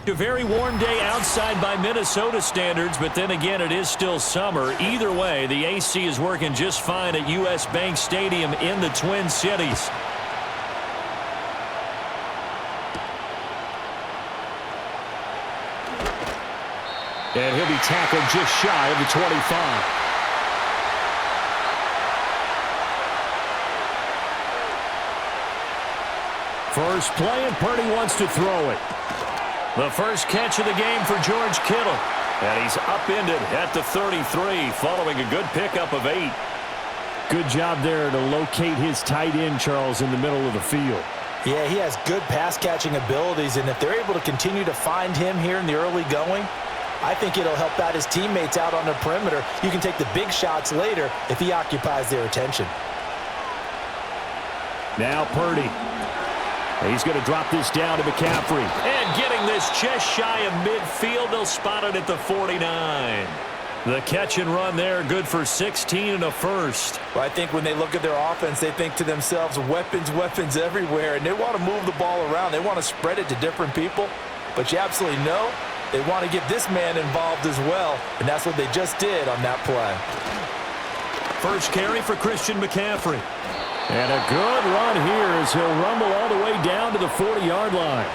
A very warm day outside by Minnesota standards, but then again, it is still summer. Either way, the AC is working just fine at U.S. Bank Stadium in the Twin Cities. And he'll be tackled just shy of the 25. First play, and Purdy wants to throw it. The first catch of the game for George Kittle. And he's upended at the 33 following a good pickup of 8. Good job there to locate his tight end, Charles, in the middle of the field. Yeah, he has good pass-catching abilities, and if they're able to continue to find him here in the early going, I think it'll help out his teammates out on the perimeter. You can take the big shots later if he occupies their attention. Now Purdy. He's going to drop this down to McCaffrey. And getting this just shy of midfield, they'll spot it at the 49. The catch and run there, good for 16 and a first. Well, I think when they look at their offense, they think to themselves, weapons, weapons everywhere, and they want to move the ball around. They want to spread it to different people, but you absolutely know they want to get this man involved as well, and that's what they just did on that play. First carry for Christian McCaffrey. And a good run here as he'll rumble all the way down to the 40-yard line.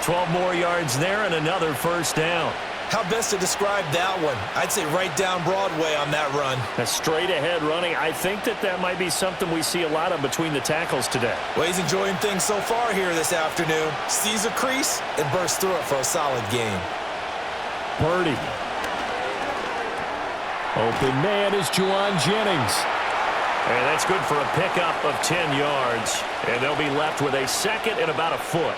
12 more yards there and another first down. How best to describe that one? I'd say right down Broadway on that run. A straight-ahead running. I think that might be something we see a lot of between the tackles today. Well, he's enjoying things so far here this afternoon. Sees a crease and bursts through it for a solid game. Purdy. Open man is Juwan Jennings. And that's good for a pickup of 10 yards. And they'll be left with a second and about a foot.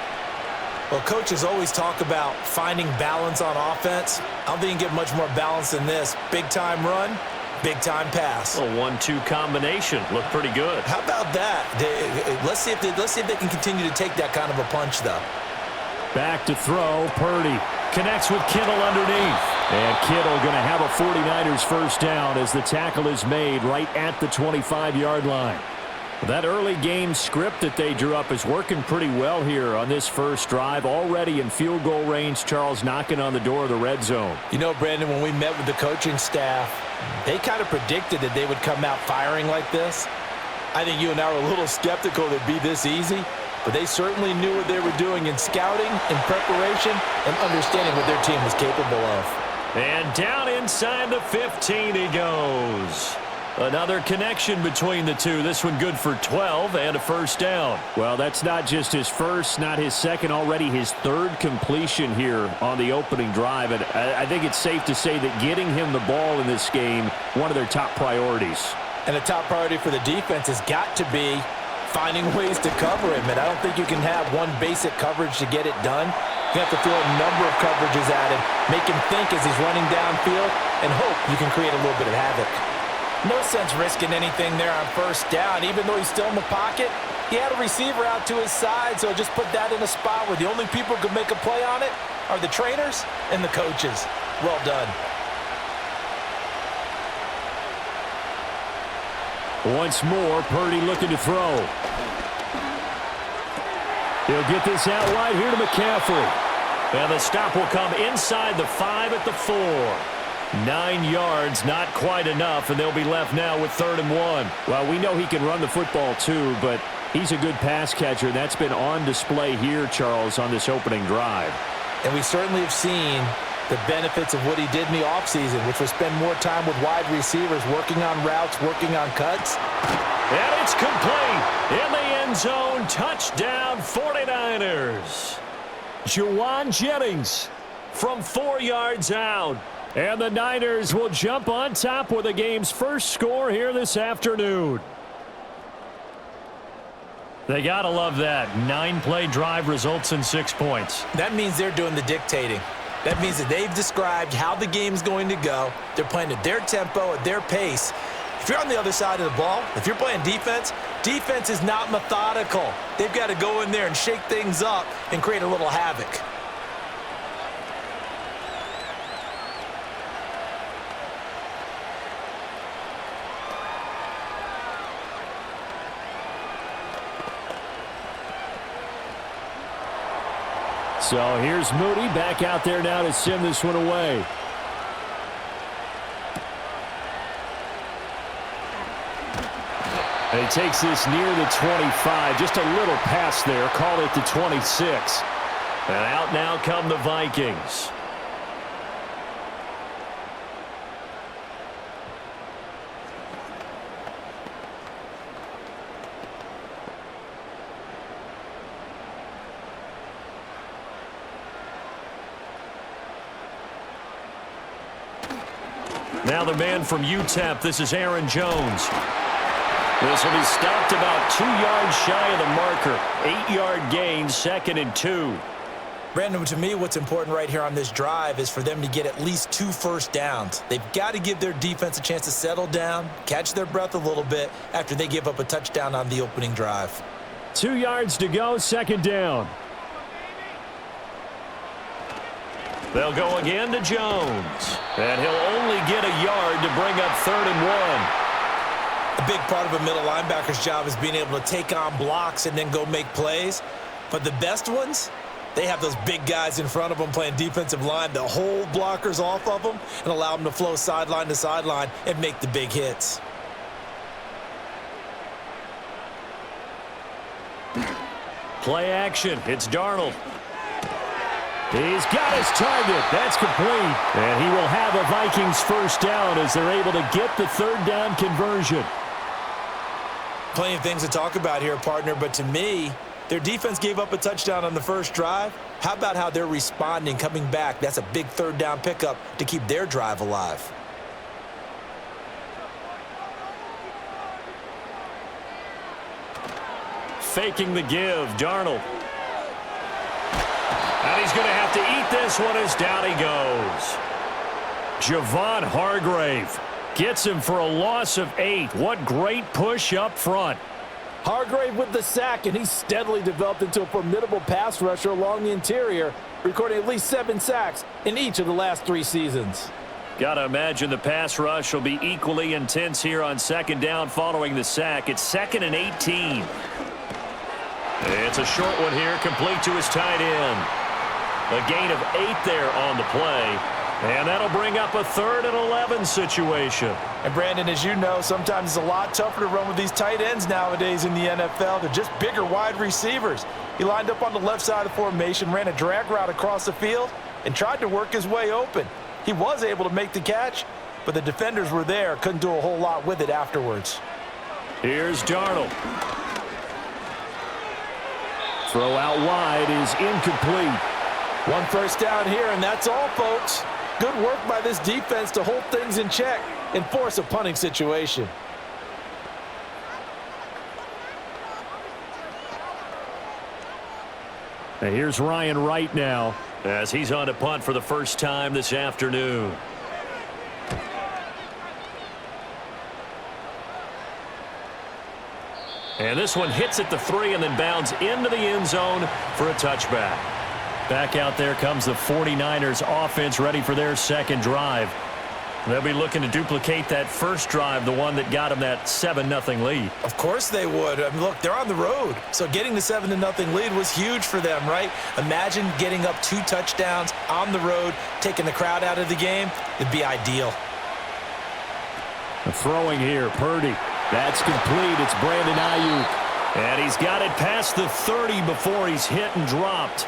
Well, coaches always talk about finding balance on offense. I don't think you can get much more balance than this. Big-time run, big-time pass. A 1-2 combination. Looked pretty good. How about that? Let's see if they can continue to take that kind of a punch, though. Back to throw, Purdy. Connects with Kittle underneath. And Kittle going to have a 49ers first down as the tackle is made right at the 25-yard line. That early game script that they drew up is working pretty well here on this first drive. Already in field goal range, Charles knocking on the door of the red zone. You know, Brandon, when we met with the coaching staff, they kind of predicted that they would come out firing like this. I think you and I were a little skeptical that it'd be this easy, but they certainly knew what they were doing in scouting, in preparation, and understanding what their team was capable of. And down inside the 15 he goes. Another connection between the two. This one good for 12 and a first down. Well, that's not just his first, not his second, already his third completion here on the opening drive. And I think it's safe to say that getting him the ball in this game, one of their top priorities. And a top priority for the defense has got to be finding ways to cover him. And I don't think you can have one basic coverage to get it done. You have to throw a number of coverages at him, make him think as he's running downfield, and hope you can create a little bit of havoc. No sense risking anything there on first down. Even though he's still in the pocket, he had a receiver out to his side, so just put that in a spot where the only people who can make a play on it are the trainers and the coaches. Well done. Once more, Purdy looking to throw. He'll get this out wide here to McCaffrey. And the stop will come inside the 5 at the 4. 9 yards, not quite enough, and they'll be left now with 3rd and 1. Well, we know he can run the football too, but he's a good pass catcher, and that's been on display here, Charles, on this opening drive. And we certainly have seen the benefits of what he did in the offseason, which was spend more time with wide receivers, working on routes, working on cuts. And it's complete in the end zone. Touchdown, 49ers. Juwan Jennings from 4 yards out. And the Niners will jump on top with the game's first score here this afternoon. They got to love that. 9-play drive results in 6 points. That means they're doing the dictating. That means that they've described how the game's going to go. They're playing at their tempo, at their pace. If you're on the other side of the ball, if you're playing defense, defense is not methodical. They've got to go in there and shake things up and create a little havoc. So here's Moody back out there now to send this one away. And he takes this near the 25. Just a little pass there. Call it the 26. And out now come the Vikings. Now the man from UTEP, this is Aaron Jones. This will be stopped about 2 yards shy of the marker. 8-yard gain, 2nd and 2. Brandon, to me, what's important right here on this drive is for them to get at least 2 first downs. They've got to give their defense a chance to settle down, catch their breath a little bit after they give up a touchdown on the opening drive. 2 yards to go, 2nd down. They'll go again to Jones. And he'll only get a yard to bring up 3rd and 1. A big part of a middle linebacker's job is being able to take on blocks and then go make plays. But the best ones, they have those big guys in front of them playing defensive line that hold blockers off of them and allow them to flow sideline to sideline and make the big hits. Play action. It's Darnold. He's got his target. That's complete. And he will have a Vikings first down as they're able to get the 3rd down conversion. Plenty of things to talk about here, partner, but to me, their defense gave up a touchdown on the first drive. How about how they're responding, coming back? That's a big 3rd down pickup to keep their drive alive. Faking the give, Darnold. And he's going to have to eat this one as down he goes. Javon Hargrave gets him for a loss of 8. What great push up front. Hargrave with the sack, and he's steadily developed into a formidable pass rusher along the interior, recording at least 7 sacks in each of the last 3 seasons. Got to imagine the pass rush will be equally intense here on 2nd down following the sack. It's 2nd and 18. It's a short one here, complete to his tight end. A gain of 8 there on the play. And that'll bring up a 3rd and 11 situation. And Brandon, as you know, sometimes it's a lot tougher to run with these tight ends nowadays in the NFL. They're just bigger wide receivers. He lined up on the left side of the formation, ran a drag route across the field, and tried to work his way open. He was able to make the catch, but the defenders were there, couldn't do a whole lot with it afterwards. Here's Darnold. Throw out wide is incomplete. 1 first down here, and that's all, folks. Good work by this defense to hold things in check and force a punting situation. And here's Ryan Wright now as he's on to punt for the first time this afternoon. And this one hits at the 3 and then bounds into the end zone for a touchback. Back out there comes the 49ers offense ready for their 2nd drive. They'll be looking to duplicate that first drive, the one that got them that 7-0 lead. Of course they would. I mean, look, they're on the road. So getting the 7-0 lead was huge for them, right? Imagine getting up 2 touchdowns on the road, taking the crowd out of the game. It'd be ideal. The throwing here, Purdy. That's complete. It's Brandon Ayuk. And he's got it past the 30 before he's hit and dropped.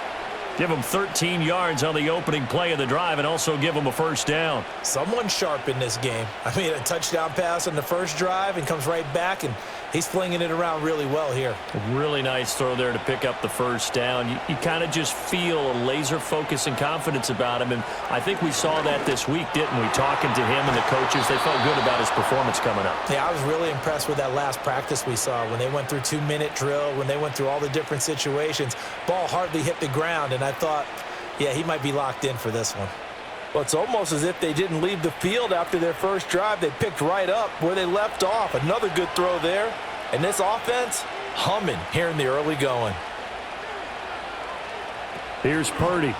Give him 13 yards on the opening play of the drive and also give him a first down. Someone sharp in this game. I mean, a touchdown pass on the first drive and comes right back, and he's flinging it around really well here. A really nice throw there to pick up the first down. You kind of just feel a laser focus and confidence about him, and I think we saw that this week, didn't we? Talking to him and the coaches, they felt good about his performance coming up. Yeah, I was really impressed with that last practice we saw when they went through 2-minute drill, when they went through all the different situations. Ball hardly hit the ground, and I thought, yeah, he might be locked in for this one. Well, it's almost as if they didn't leave the field after their first drive. They picked right up where they left off. Another good throw there. And this offense, humming here in the early going. Here's Purdy.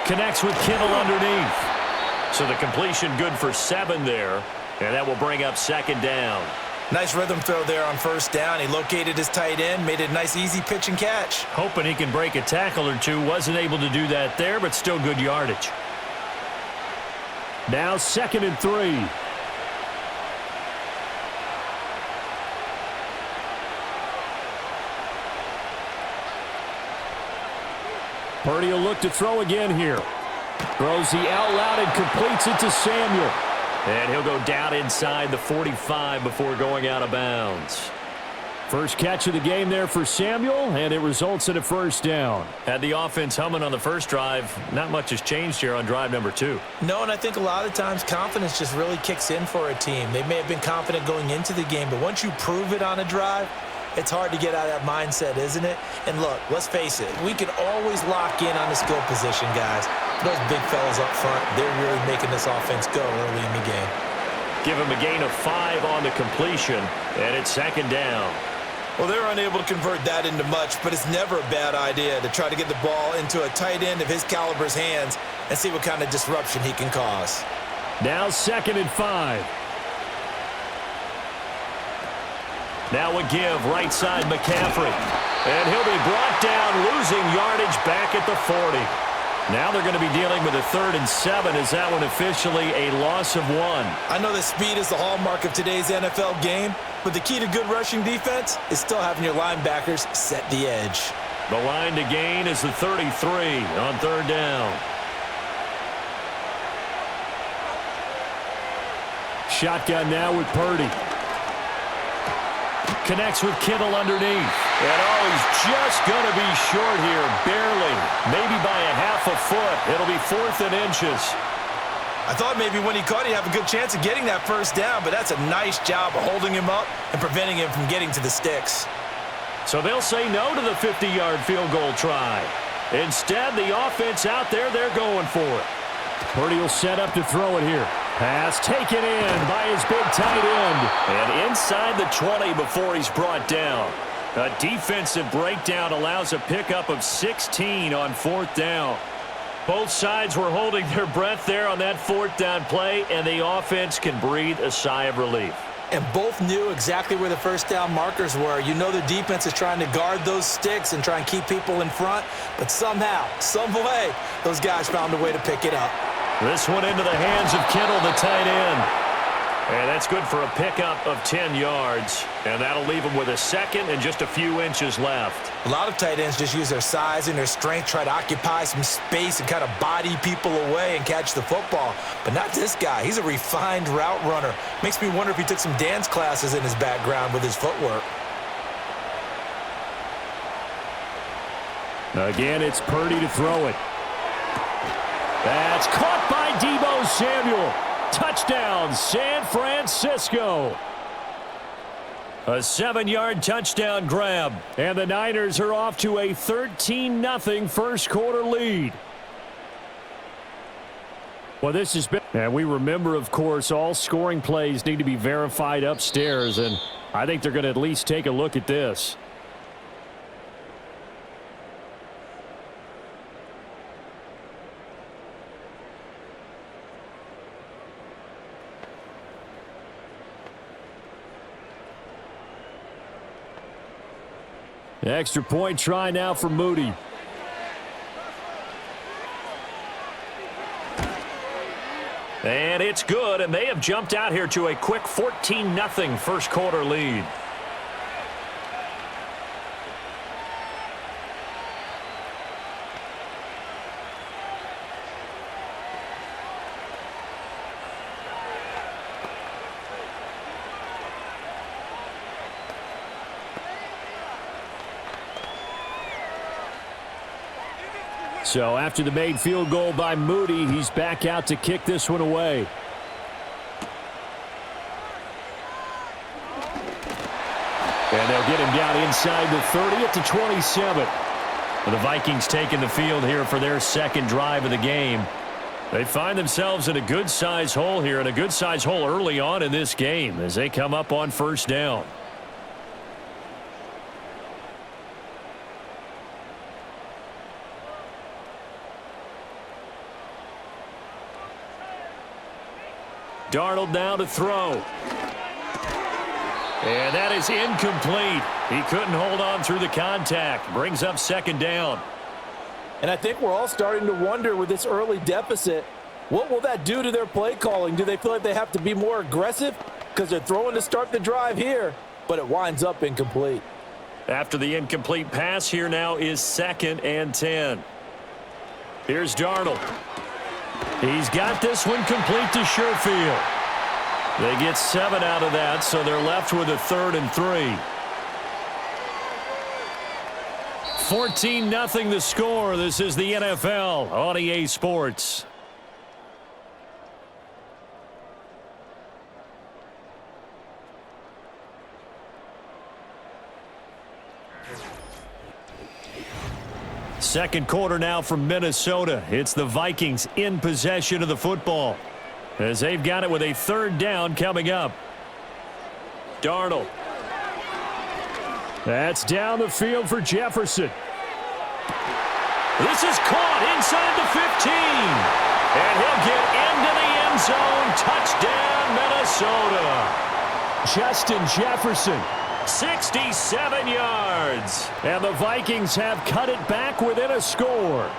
Connects with Kittle underneath. So the completion good for 7 there. And that will bring up 2nd down. Nice rhythm throw there on first down. He located his tight end, made it a nice, easy pitch and catch. Hoping he can break a tackle or two. Wasn't able to do that there, but still good yardage. Now 2nd and 3. Purdy will look to throw again here. Throws the out loud and completes it to Samuel. And he'll go down inside the 45 before going out of bounds. First catch of the game there for Samuel, and it results in a first down. Had the offense humming on the first drive. Not much has changed here on drive number 2. No, and I think a lot of times confidence just really kicks in for a team. They may have been confident going into the game, but once you prove it on a drive, it's hard to get out of that mindset, isn't it? And look, let's face it, we can always lock in on the skill position, guys. Those big fellas up front, they're really making this offense go early in the game. Give him a gain of 5 on the completion, and it's 2nd down. Well, they're unable to convert that into much, but it's never a bad idea to try to get the ball into a tight end of his caliber's hands and see what kind of disruption he can cause. Now 2nd and 5. Now a give right side McCaffrey. And he'll be brought down, losing yardage back at the 40. Now they're going to be dealing with a 3rd and 7. Is that one officially a loss of 1? I know that speed is the hallmark of today's NFL game, but the key to good rushing defense is still having your linebackers set the edge. The line to gain is the 33 on 3rd down. Shotgun now with Purdy. Connects with Kittle underneath. And he's just going to be short here, barely. Maybe by a half a foot. It'll be 4th and inches. I thought maybe when he caught, he'd have a good chance of getting that first down, but that's a nice job of holding him up and preventing him from getting to the sticks. So they'll say no to the 50-yard field goal try. Instead, the offense out there, they're going for it. Purdy will set up to throw it here. Pass taken in by his big tight end. And inside the 20 before he's brought down. A defensive breakdown allows a pickup of 16 on 4th down. Both sides were holding their breath there on that 4th down play, and the offense can breathe a sigh of relief. And both knew exactly where the first down markers were. You know the defense is trying to guard those sticks and try and keep people in front, but somehow, some way, those guys found a way to pick it up. This one into the hands of Kittle, the tight end. And that's good for a pickup of 10 yards. And that'll leave him with a 2nd and just a few inches left. A lot of tight ends just use their size and their strength, try to occupy some space and kind of body people away and catch the football. But not this guy. He's a refined route runner. Makes me wonder if he took some dance classes in his background with his footwork. Again, it's Purdy to throw it. That's caught by Deebo Samuel. Touchdown, San Francisco. A 7-yard touchdown grab. And the Niners are off to a 13-0 first quarter lead. Well, this has been... And we remember, of course, all scoring plays need to be verified upstairs. And I think they're going to at least take a look at this. Extra point try now for Moody. And it's good, and they have jumped out here to a quick 14-0 first quarter lead. So after the made field goal by Moody, he's back out to kick this one away. And they'll get him down inside the 30 at the 27. The Vikings taking the field here for their 2nd drive of the game. They find themselves in a good-sized hole here, and a good-sized hole early on in this game as they come up on first down. Darnold now to throw. And that is incomplete. He couldn't hold on through the contact. Brings up second down. And I think we're all starting to wonder with this early deficit, what will that do to their play calling? Do they feel like they have to be more aggressive? Because they're throwing to start the drive here, but it winds up incomplete. After the incomplete pass, here now is 2nd and 10. Here's Darnold. He's got this one complete to Sherfield. They get 7 out of that, so they're left with a 3rd and 3. 14-0 the score. This is the NFL on EA Sports. Second quarter now from Minnesota. It's the Vikings in possession of the football, as they've got it with a 3rd down coming up. Darnold. That's down the field for Jefferson. This is caught inside the 15. And he'll get into the end zone. Touchdown, Minnesota. Justin Jefferson, 67 yards. And the Vikings have cut it back within a score.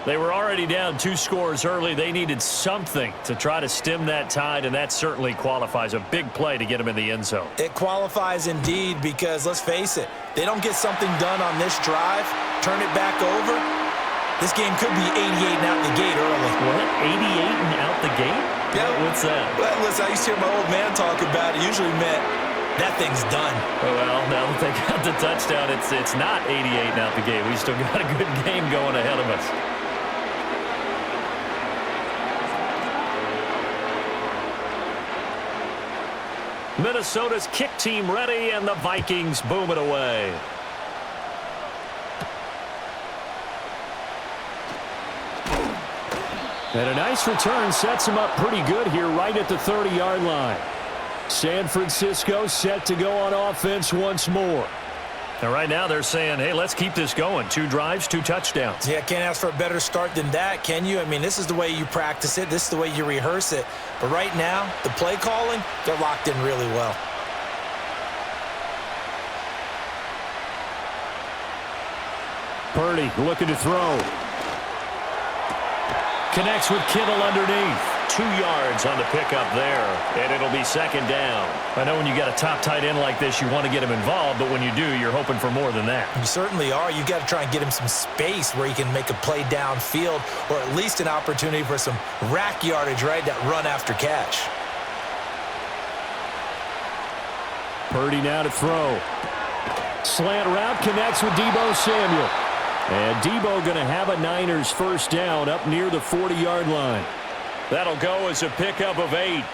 They were already down 2 scores early. They needed something to try to stem that tide, and that certainly qualifies. A big play to get them in the end zone. It qualifies indeed because, let's face it, they don't get something done on this drive, turn it back over, this game could be 88 and out the gate early. What? 88 and out the gate? Yeah. What's that? Well, listen, I used to hear my old man talk about it. Usually meant that thing's done. Oh, well, now that they got the touchdown, it's not 88 and out the gate. We still got a good game going ahead of us. Minnesota's kick team ready, and the Vikings boom it away. And a nice return sets him up pretty good here right at the 30-yard line. San Francisco set to go on offense once more. And right now they're saying, hey, let's keep this going. 2 drives, 2 touchdowns. Yeah, can't ask for a better start than that, can you? I mean, this is the way you practice it. This is the way you rehearse it. But right now, the play calling, they're locked in really well. Purdy looking to throw. Connects with Kittle underneath. 2 yards on the pickup there, and it'll be 2nd down. I know when you got a top tight end like this, you want to get him involved, but when you do, you're hoping for more than that. You certainly are. You got to try and get him some space where he can make a play downfield, or at least an opportunity for some rack yardage, right? That run after catch. Purdy now to throw. Slant route connects with Deebo Samuel. And Deebo going to have a Niners 1st down up near the 40-yard line. That'll go as a pickup of 8.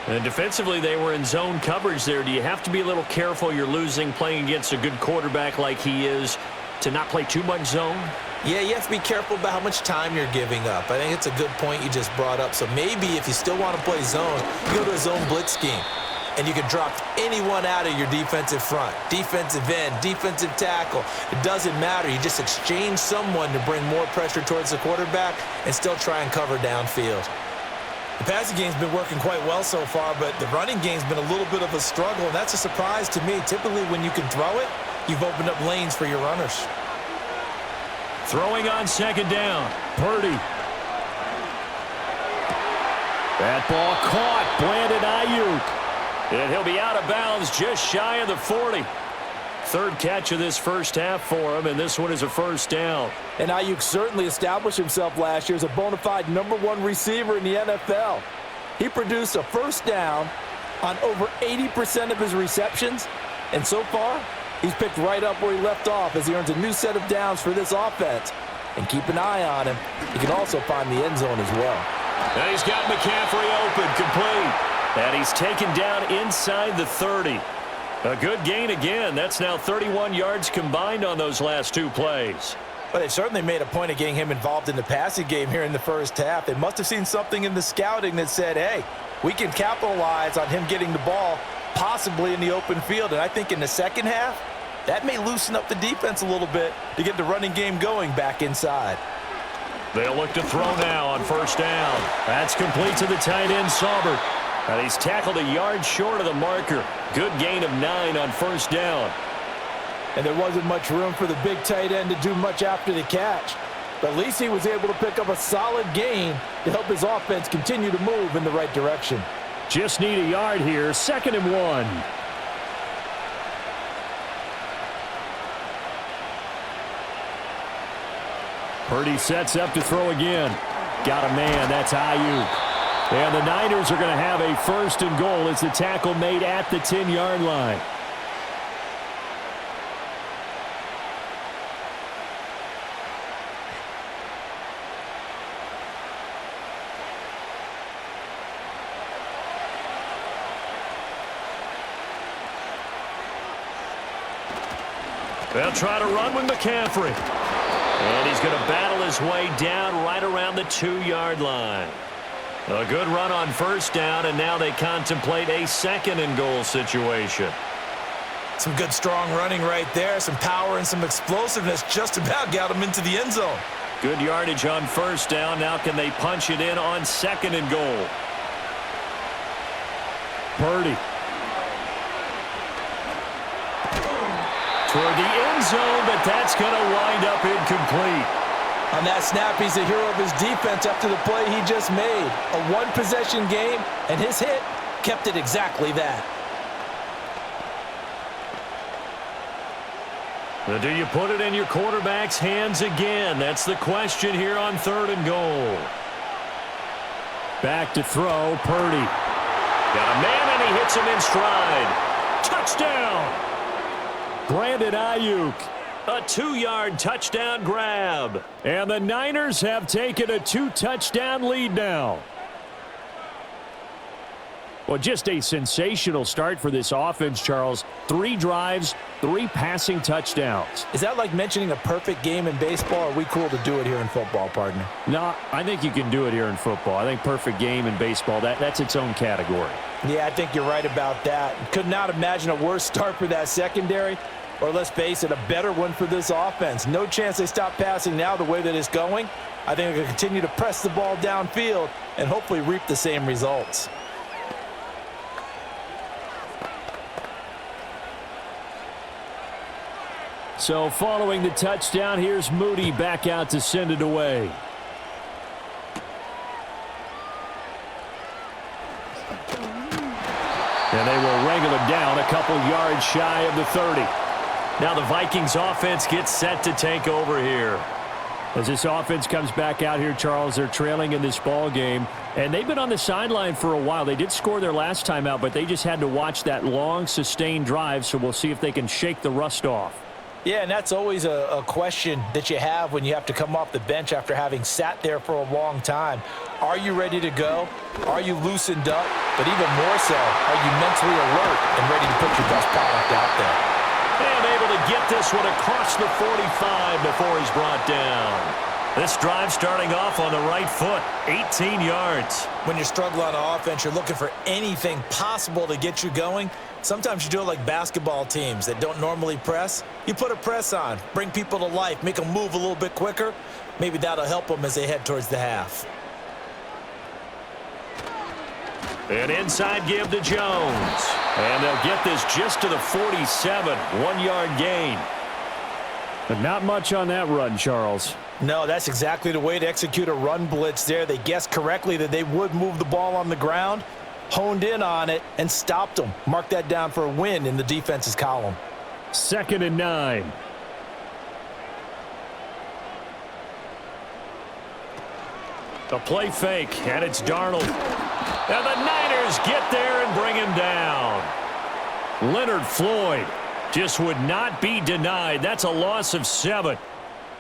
And defensively, they were in zone coverage there. Do you have to be a little careful? You're losing playing against a good quarterback like he is to not play too much zone? Yeah, you have to be careful about how much time you're giving up. I think it's a good point you just brought up. So maybe if you still want to play zone, you go to a zone blitz scheme. And you can drop anyone out of your defensive front, defensive end, defensive tackle. It doesn't matter. You just exchange someone to bring more pressure towards the quarterback and still try and cover downfield. The passing game's been working quite well so far, but the running game's been a little bit of a struggle, and that's a surprise to me. Typically, when you can throw it, you've opened up lanes for your runners. Throwing on 2nd down. Purdy. That ball caught. Brandon Ayuk. And he'll be out of bounds just shy of the 40. 3rd catch of this first half for him, and this one is a 1st down. And Ayuk certainly established himself last year as a bona fide #1 receiver in the NFL. He produced a 1st down on over 80% of his receptions, and so far, he's picked right up where he left off as he earns a new set of downs for this offense. And keep an eye on him. He can also find the end zone as well. And he's got McCaffrey open, complete. And he's taken down inside the 30. A good gain again. That's now 31 yards combined on those last 2 plays. But they certainly made a point of getting him involved in the passing game here in the first half. They must have seen something in the scouting that said, hey, we can capitalize on him getting the ball possibly in the open field. And I think in the second half, that may loosen up the defense a little bit to get the running game going back inside. They'll look to throw now on 1st down. That's complete to the tight end, Saubert. And he's tackled a yard short of the marker. Good gain of 9 on first down. And there wasn't much room for the big tight end to do much after the catch. But at least he was able to pick up a solid gain to help his offense continue to move in the right direction. Just need a yard here. 2nd and 1. Purdy sets up to throw again. Got a man. That's Ayuk. And the Niners are going to have a 1st and goal as the tackle made at the 10-yard line. They'll try to run with McCaffrey. And he's going to battle his way down right around the 2-yard line. A good run on first down, and now they contemplate a 2nd and goal situation. Some good strong running right there. Some power and some explosiveness just about got him into the end zone. Good yardage on first down. Now can they punch it in on 2nd and goal? Purdy. Toward the end zone, but that's going to wind up incomplete. On that snap, he's the hero of his defense after the play he just made. A one-possession game, and his hit kept it exactly that. Now, do you put it in your quarterback's hands again? That's the question here on 3rd and goal. Back to throw, Purdy. Got a man, and he hits him in stride. Touchdown! Brandon Ayuk. A 2-yard touchdown grab. And the Niners have taken a 2-touchdown lead now. Well, just a sensational start for this offense, Charles. 3 drives, 3 passing touchdowns. Is that like mentioning a perfect game in baseball, or are we cool to do it here in football, partner? No, I think you can do it here in football. I think perfect game in baseball, that's its own category. Yeah, I think you're right about that. Could not imagine a worse start for that secondary, or let's face it, a better one for this offense. No chance they stop passing now the way that it's going. I think they'll continue to press the ball downfield and hopefully reap the same results. So following the touchdown, here's Moody back out to send it away. And they will wrangle it down a couple yards shy of the 30. Now the Vikings offense gets set to take over here. As this offense comes back out here, Charles, they're trailing in this ball game, and they've been on the sideline for a while. They did score their last time out, but they just had to watch that long, sustained drive, so we'll see if they can shake the rust off. Yeah, and that's always a question that you have when you have to come off the bench after having sat there for a long time. Are you ready to go? Are you loosened up? But even more so, are you mentally alert and ready to put your best product out there? And able to get this one across the 45 before he's brought down. This drive starting off on the right foot, 18 yards. When you struggle on offense, you're looking for anything possible to get you going. Sometimes you do it like basketball teams that don't normally press. You put a press on, bring people to life, make them move a little bit quicker. Maybe that'll help them as they head towards the half. An inside give to Jones. And they'll get this just to the 47, 1-yard gain. But not much on that run, Charles. No, that's exactly the way to execute a run blitz there. They guessed correctly that they would move the ball on the ground, honed in on it, and stopped them. Mark that down for a win in the defense's column. 2nd and 9. A play fake, and it's Darnold. And the Niners get there and bring him down. Leonard Floyd just would not be denied. That's a loss of 7.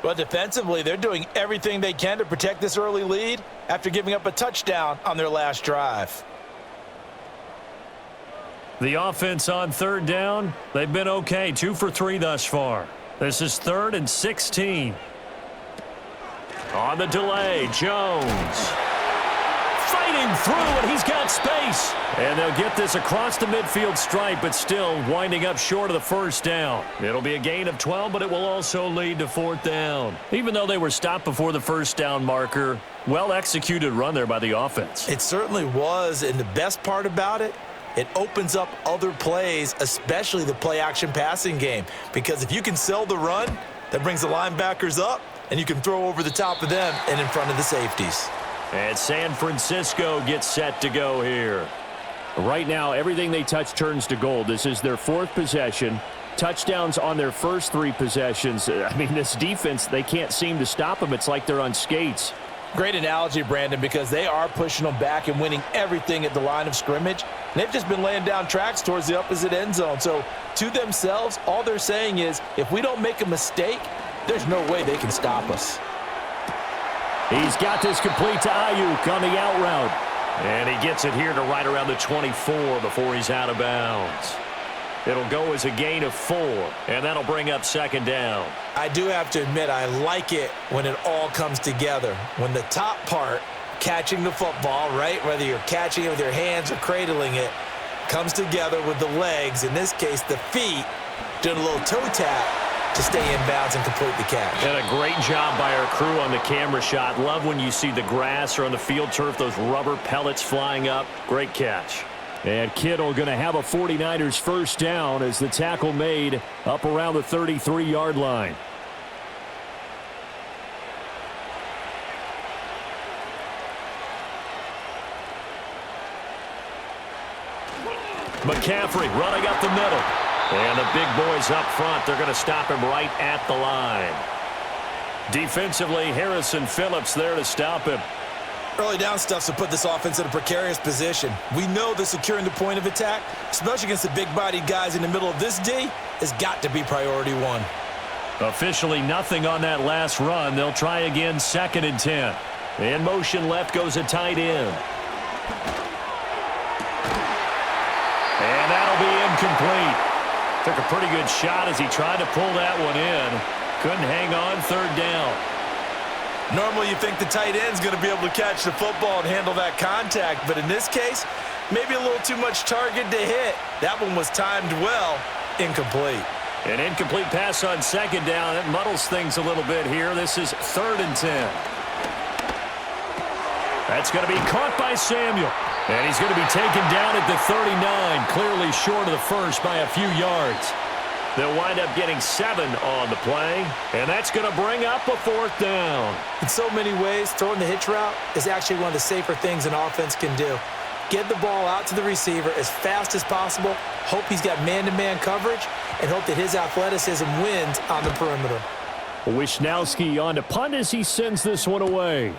Well, defensively, they're doing everything they can to protect this early lead after giving up a touchdown on their last drive. The offense on 3rd down, they've been okay. 2 for 3 thus far. This is 3rd and 16. On the delay, Jones. Fighting speeding through, and he's got space. And they'll get this across the midfield stripe, but still winding up short of the first down. It'll be a gain of 12, but it will also lead to fourth down. Even though they were stopped before the first down marker, well-executed run there by the offense. It certainly was, and the best part about it, it opens up other plays, especially the play-action passing game. Because if you can sell the run, that brings the linebackers up, and you can throw over the top of them and in front of the safeties. And San Francisco gets set to go here. Right now, everything they touch turns to gold. This is their fourth possession. Touchdowns on their first three possessions. I mean, this defense, they can't seem to stop them. It's like they're on skates. Great analogy, Brandon, because they are pushing them back and winning everything at the line of scrimmage. And they've just been laying down tracks towards the opposite end zone. So to themselves, all they're saying is, if we don't make a mistake, there's no way they can stop us. He's got this complete to Ayuk on the out route. And he gets it here to right around the 24 before he's out of bounds. It'll go as a gain of 4, and that'll bring up second down. I do have to admit, I like it when it all comes together. When the top part, catching the football, right, whether you're catching it with your hands or cradling it, comes together with the legs, in this case the feet, doing a little toe tap to stay in bounds and complete the catch. And a great job by our crew on the camera shot. Love when you see the grass or on the field turf, those rubber pellets flying up. Great catch. And Kittle going to have a 49ers first down as the tackle made up around the 33-yard line. McCaffrey running up the middle. And the big boys up front, they're going to stop him right at the line. Defensively, Harrison Phillips there to stop him. Early down stuff to put this offense in a precarious position. We know that securing the point of attack, especially against the big-bodied guys in the middle of this D, has got to be priority one. Officially nothing on that last run. They'll try again, 2nd and 10. In motion left goes a tight end. And that'll be incomplete. Took a pretty good shot as he tried to pull that one in. Couldn't hang on, 3rd down. Normally you think the tight end's going to be able to catch the football and handle that contact, but in this case, maybe a little too much target to hit. That one was timed well, incomplete. An incomplete pass on 2nd down. It muddles things a little bit here. This is 3rd and 10. That's going to be caught by Samuel. And he's going to be taken down at the 39, clearly short of the first by a few yards. They'll wind up getting 7 on the play, and that's going to bring up a 4th down. In so many ways, throwing the hitch route is actually one of the safer things an offense can do. Get the ball out to the receiver as fast as possible, hope he's got man-to-man coverage, and hope that his athleticism wins on the perimeter. Wisnowski on to punt as he sends this one away.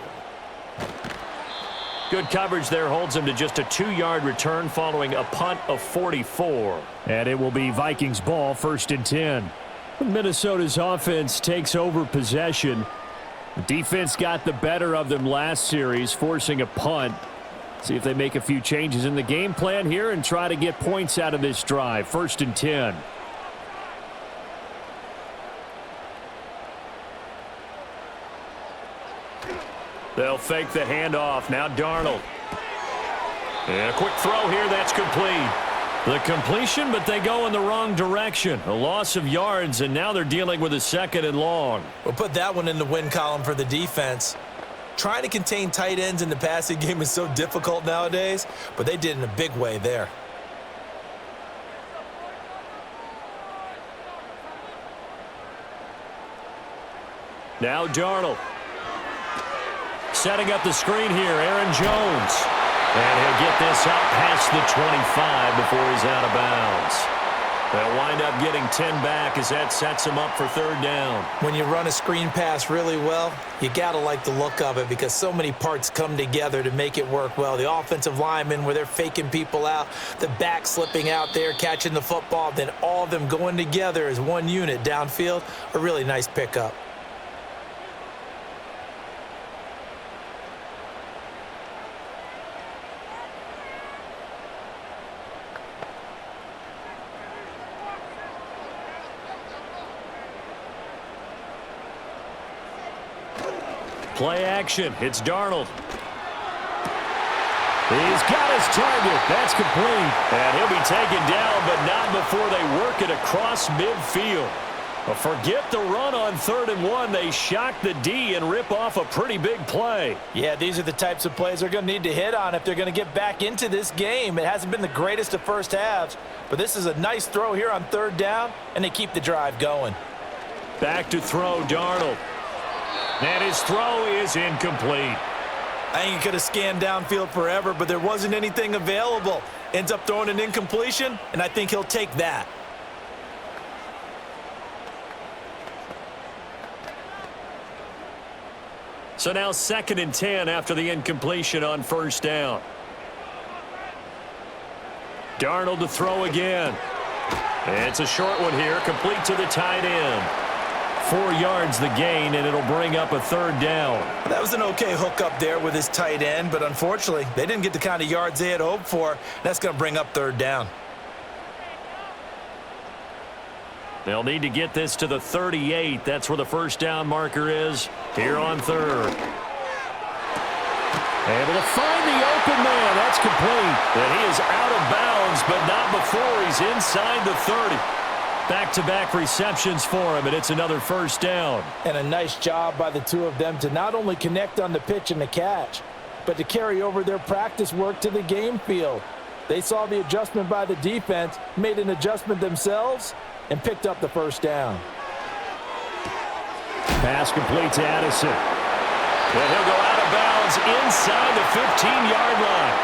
Good coverage there holds him to just a 2-yard return following a punt of 44. And it will be Vikings ball, 1st and 10. Minnesota's offense takes over possession. The defense got the better of them last series, forcing a punt. See if they make a few changes in the game plan here and try to get points out of this drive. 1st and 10. They'll fake the handoff. Now Darnold. And a quick throw here. That's complete. The completion, but they go in the wrong direction. A loss of yards, and now they're dealing with a 2nd and long. We'll put that one in the win column for the defense. Trying to contain tight ends in the passing game is so difficult nowadays, but they did in a big way there. Now Darnold. Setting up the screen here, Aaron Jones. And he'll get this up past the 25 before he's out of bounds. They'll wind up getting 10 back as that sets him up for 3rd down. When you run a screen pass really well, you got to like the look of it because so many parts come together to make it work well. The offensive linemen where they're faking people out, the back slipping out there, catching the football, then all of them going together as one unit downfield. A really nice pickup. Play action. It's Darnold. He's got his target. That's complete. And he'll be taken down, but not before they work it across midfield. Well, forget the run on 3rd and 1. They shock the D and rip off a pretty big play. Yeah, these are the types of plays they're going to need to hit on if they're going to get back into this game. It hasn't been the greatest of first halves, but this is a nice throw here on 3rd down, and they keep the drive going. Back to throw, Darnold. And his throw is incomplete. I think he could have scanned downfield forever, but there wasn't anything available. Ends up throwing an incompletion, and I think he'll take that. So now 2nd and 10 after the incompletion on 1st down. Darnold to throw again. It's a short one here, complete to the tight end. 4 yards the gain, and it'll bring up a 3rd down. That was an okay hook up there with his tight end, but unfortunately, they didn't get the kind of yards they had hoped for. That's going to bring up 3rd down. They'll need to get this to the 38. That's where the 1st down marker is here on 3rd. Able to find the open man. That's complete. And he is out of bounds, but not before he's inside the 30. Back-to-back receptions for him, and it's another 1st down. And a nice job by the two of them to not only connect on the pitch and the catch, but to carry over their practice work to the game field. They saw the adjustment by the defense, made an adjustment themselves, and picked up the 1st down. Pass complete to Addison. And he'll go out of bounds inside the 15-yard line.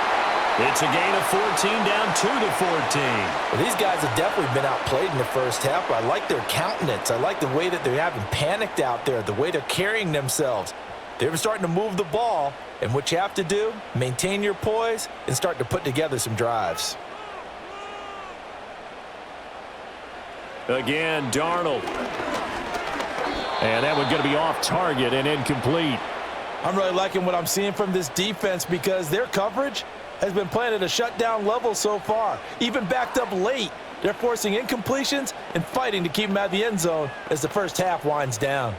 It's a gain of 14 down to the 14. Well, these guys have definitely been outplayed in the first half. I like their countenance. I like the way that they haven't panicked out there, the way they're carrying themselves. They're starting to move the ball, and what you have to do, maintain your poise and start to put together some drives. Again, Darnold. And that one going to be off target and incomplete. I'm really liking what I'm seeing from this defense because their coverage has been playing at a shutdown level so far. Even backed up late, they're forcing incompletions and fighting to keep them out of the end zone as the first half winds down.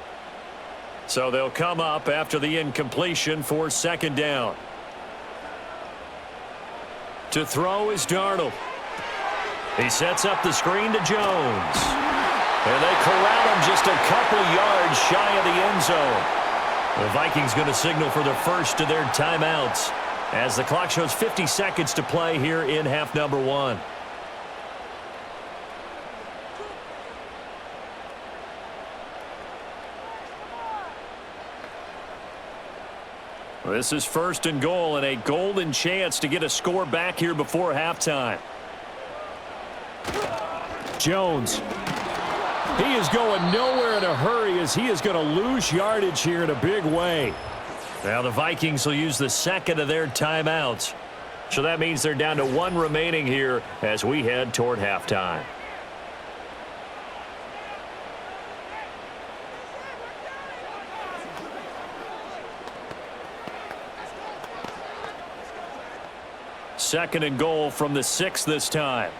So they'll come up after the incompletion for 2nd down. To throw is Darnold. He sets up the screen to Jones. And they corral him just a couple yards shy of the end zone. The Vikings going to signal for the first of their timeouts as the clock shows 50 seconds to play here in half number 1. This is 1st and goal and a golden chance to get a score back here before halftime. Jones. He is going nowhere in a hurry as he is going to lose yardage here in a big way. Now the Vikings will use the 2nd of their timeouts. So that means they're down to 1 remaining here as we head toward halftime. Second and goal from the 6 this time.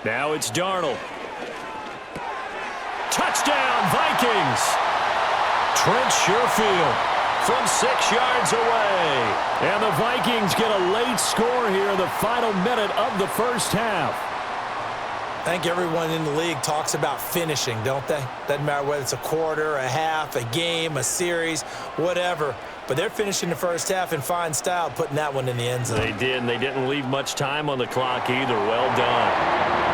Now it's Darnold. Touchdown, Vikings! Trent Sherfield from 6 yards away. And the Vikings get a late score here in the final minute of the first half. I think everyone in the league talks about finishing, don't they? Doesn't matter whether it's a quarter, a half, a game, a series, whatever. But they're finishing the first half in fine style, putting that one in the end zone. They did, and they didn't leave much time on the clock either. Well done.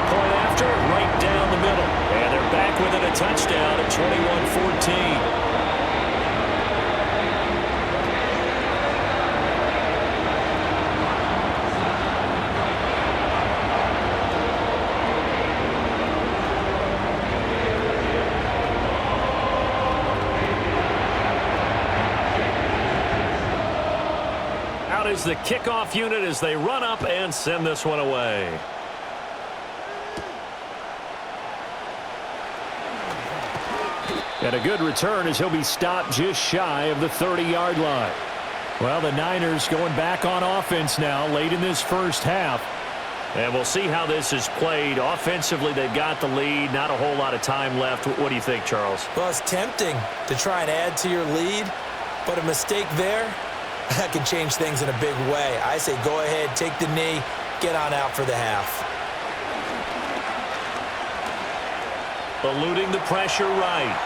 Point after, right down the middle. And they're back within a touchdown at 21-14. Is the kickoff unit as they run up and send this one away. And a good return as he'll be stopped just shy of the 30-yard line. Well, the Niners going back on offense now late in this first half. And we'll see how this is played. Offensively, they've got the lead. Not a whole lot of time left. What do you think, Charles? Well, it's tempting to try and add to your lead, but a mistake there that can change things in a big way. I say go ahead, take the knee, get on out for the half. Eluding the pressure right.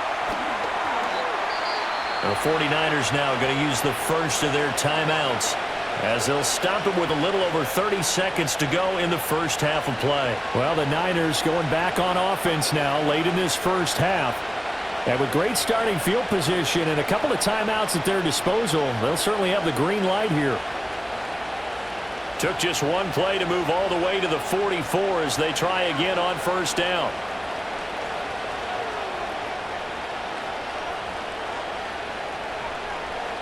The 49ers now going to use the first of their timeouts as they'll stop it with a little over 30 seconds to go in the first half of play. Well, the Niners going back on offense now late in this first half. And with great starting field position and a couple of timeouts at their disposal, they'll certainly have the green light here. Took just one play to move all the way to the 44 as they try again on first down.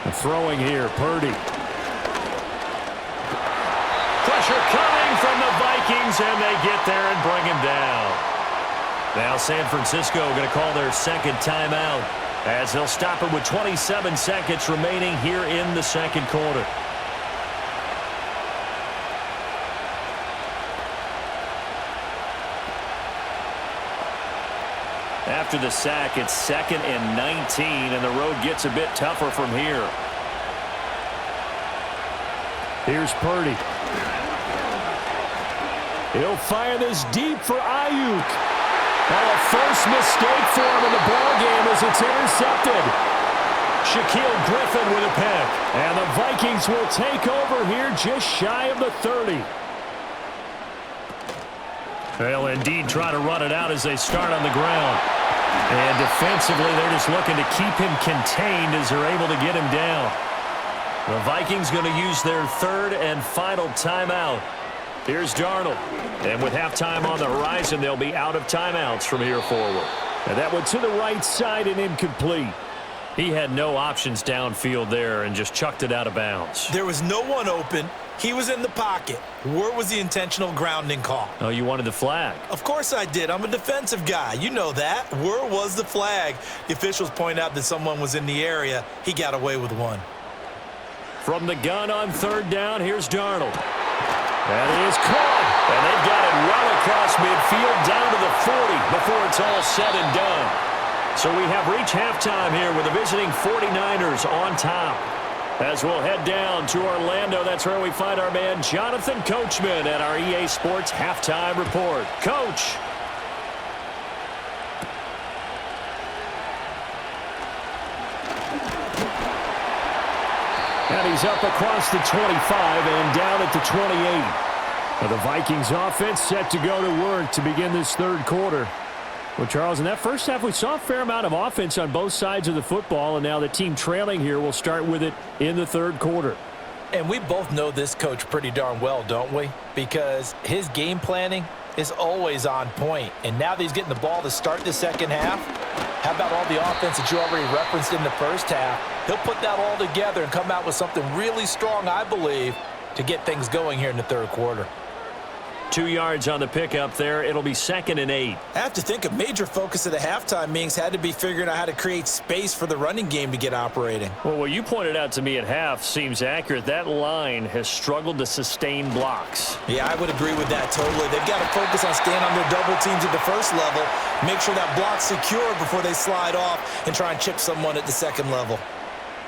And throwing here, Purdy. Pressure coming from the Vikings, and they get there and bring him down. Now San Francisco going to call their second timeout as they'll stop it with 27 seconds remaining here in the second quarter. After the sack, it's 2nd and 19, and the road gets a bit tougher from here. Here's Purdy. He'll fire this deep for Ayuk. And a first mistake for him in the ballgame as it's intercepted. Shaquille Griffin with a pick. And the Vikings will take over here just shy of the 30. They'll indeed try to run it out as they start on the ground. And defensively, they're just looking to keep him contained as they're able to get him down. The Vikings going to use their third and final timeout. Here's Darnold. And with halftime on the horizon, they'll be out of timeouts from here forward. And that one to the right side and incomplete. He had no options downfield there and just chucked it out of bounds. There was no one open. He was in the pocket. Where was the intentional grounding call? Oh, you wanted the flag. Of course I did. I'm a defensive guy. You know that. Where was the flag? The officials point out that someone was in the area. He got away with one. From the gun on third down, here's Darnold. That is caught. And they've got it well across midfield down to the 40 before it's all said and done. So we have reached halftime here with the visiting 49ers on top. As we'll head down to Orlando, that's where we find our man Jonathan Coachman at our EA Sports Halftime Report. Coach. And he's up across the 25 and down at the 28. The Vikings offense set to go to work to begin this third quarter. Well, Charles, in that first half, we saw a fair amount of offense on both sides of the football, and now the team trailing here will start with it in the third quarter. And we both know this coach pretty darn well, don't we? Because his game planning is always on point. And now that he's getting the ball to start the second half, how about all the offense that you already referenced in the first half? He'll put that all together and come out with something really strong, I believe, to get things going here in the third quarter. 2 yards on the pickup there. It'll be 2nd and 8. I have to think a major focus of the halftime meetings had to be figuring out how to create space for the running game to get operating. Well, what you pointed out to me at half seems accurate. That line has struggled to sustain blocks. Yeah, I would agree with that totally. They've got to focus on staying on their double teams at the first level, make sure that block's secure before they slide off and try and chip someone at the second level.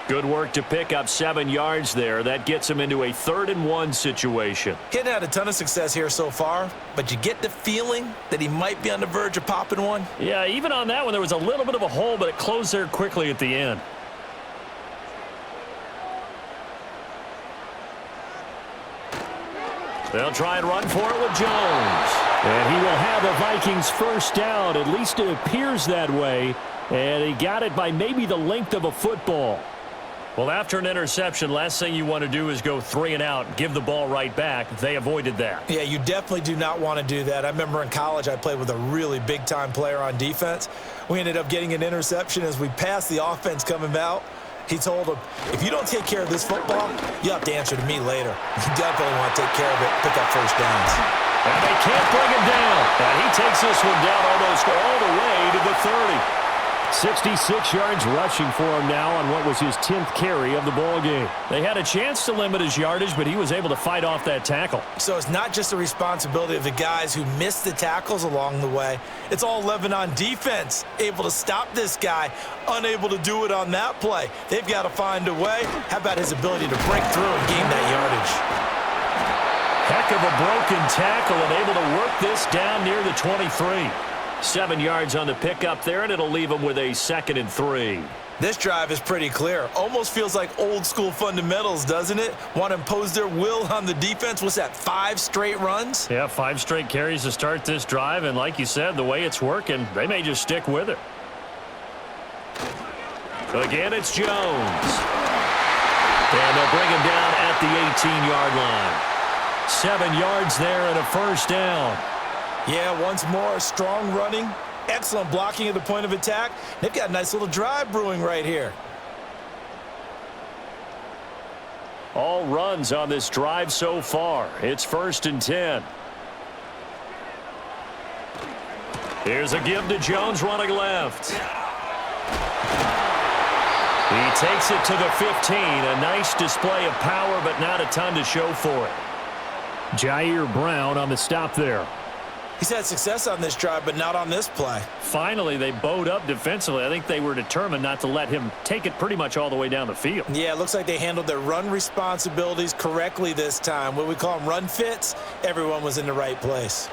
Good work to pick up 7 yards there. That gets him into a 3rd and 1 situation. He had a ton of success here so far, but you get the feeling that he might be on the verge of popping one. Yeah, even on that one, there was a little bit of a hole, but it closed there quickly at the end. They'll try and run for it with Jones. And he will have the Vikings first down. At least it appears that way. And he got it by maybe the length of a football. Well, after an interception, last thing you want to do is go 3 and out, give the ball right back. They avoided that. Yeah, you definitely do not want to do that. I remember in college I played with a really big-time player on defense. We ended up getting an interception as we passed the offense coming out. He told him, if you don't take care of this football, you'll have to answer to me later. You definitely want to take care of it, pick up first downs. And they can't bring him down. And he takes this one down almost all the way to the 30. 66 yards rushing for him now on what was his 10th carry of the ball game. They had a chance to limit his yardage, but he was able to fight off that tackle. So it's not just the responsibility of the guys who missed the tackles along the way. It's all 11 on defense, able to stop this guy, unable to do it on that play. They've got to find a way. How about his ability to break through and gain that yardage? Heck of a broken tackle and able to work this down near the 23. 7 yards on the pickup there, and it'll leave him with a 2nd and 3. This drive is pretty clear. Almost feels like old school fundamentals, doesn't it? Want to impose their will on the defense. What's that, 5 straight runs? Yeah, 5 straight carries to start this drive, and like you said, the way it's working, they may just stick with it. Again, it's Jones. And they'll bring him down at the 18-yard line. 7 yards there and a first down. Yeah, once more, strong running, excellent blocking at the point of attack. They've got a nice little drive brewing right here. All runs on this drive so far. It's 1st and 10. Here's a give to Jones running left. He takes it to the 15. A nice display of power, but not a ton to show for it. Jair Brown on the stop there. He's had success on this drive, but not on this play. Finally, they bowed up defensively. I think they were determined not to let him take it pretty much all the way down the field. Yeah, it looks like they handled their run responsibilities correctly this time. What we call them run fits, everyone was in the right place.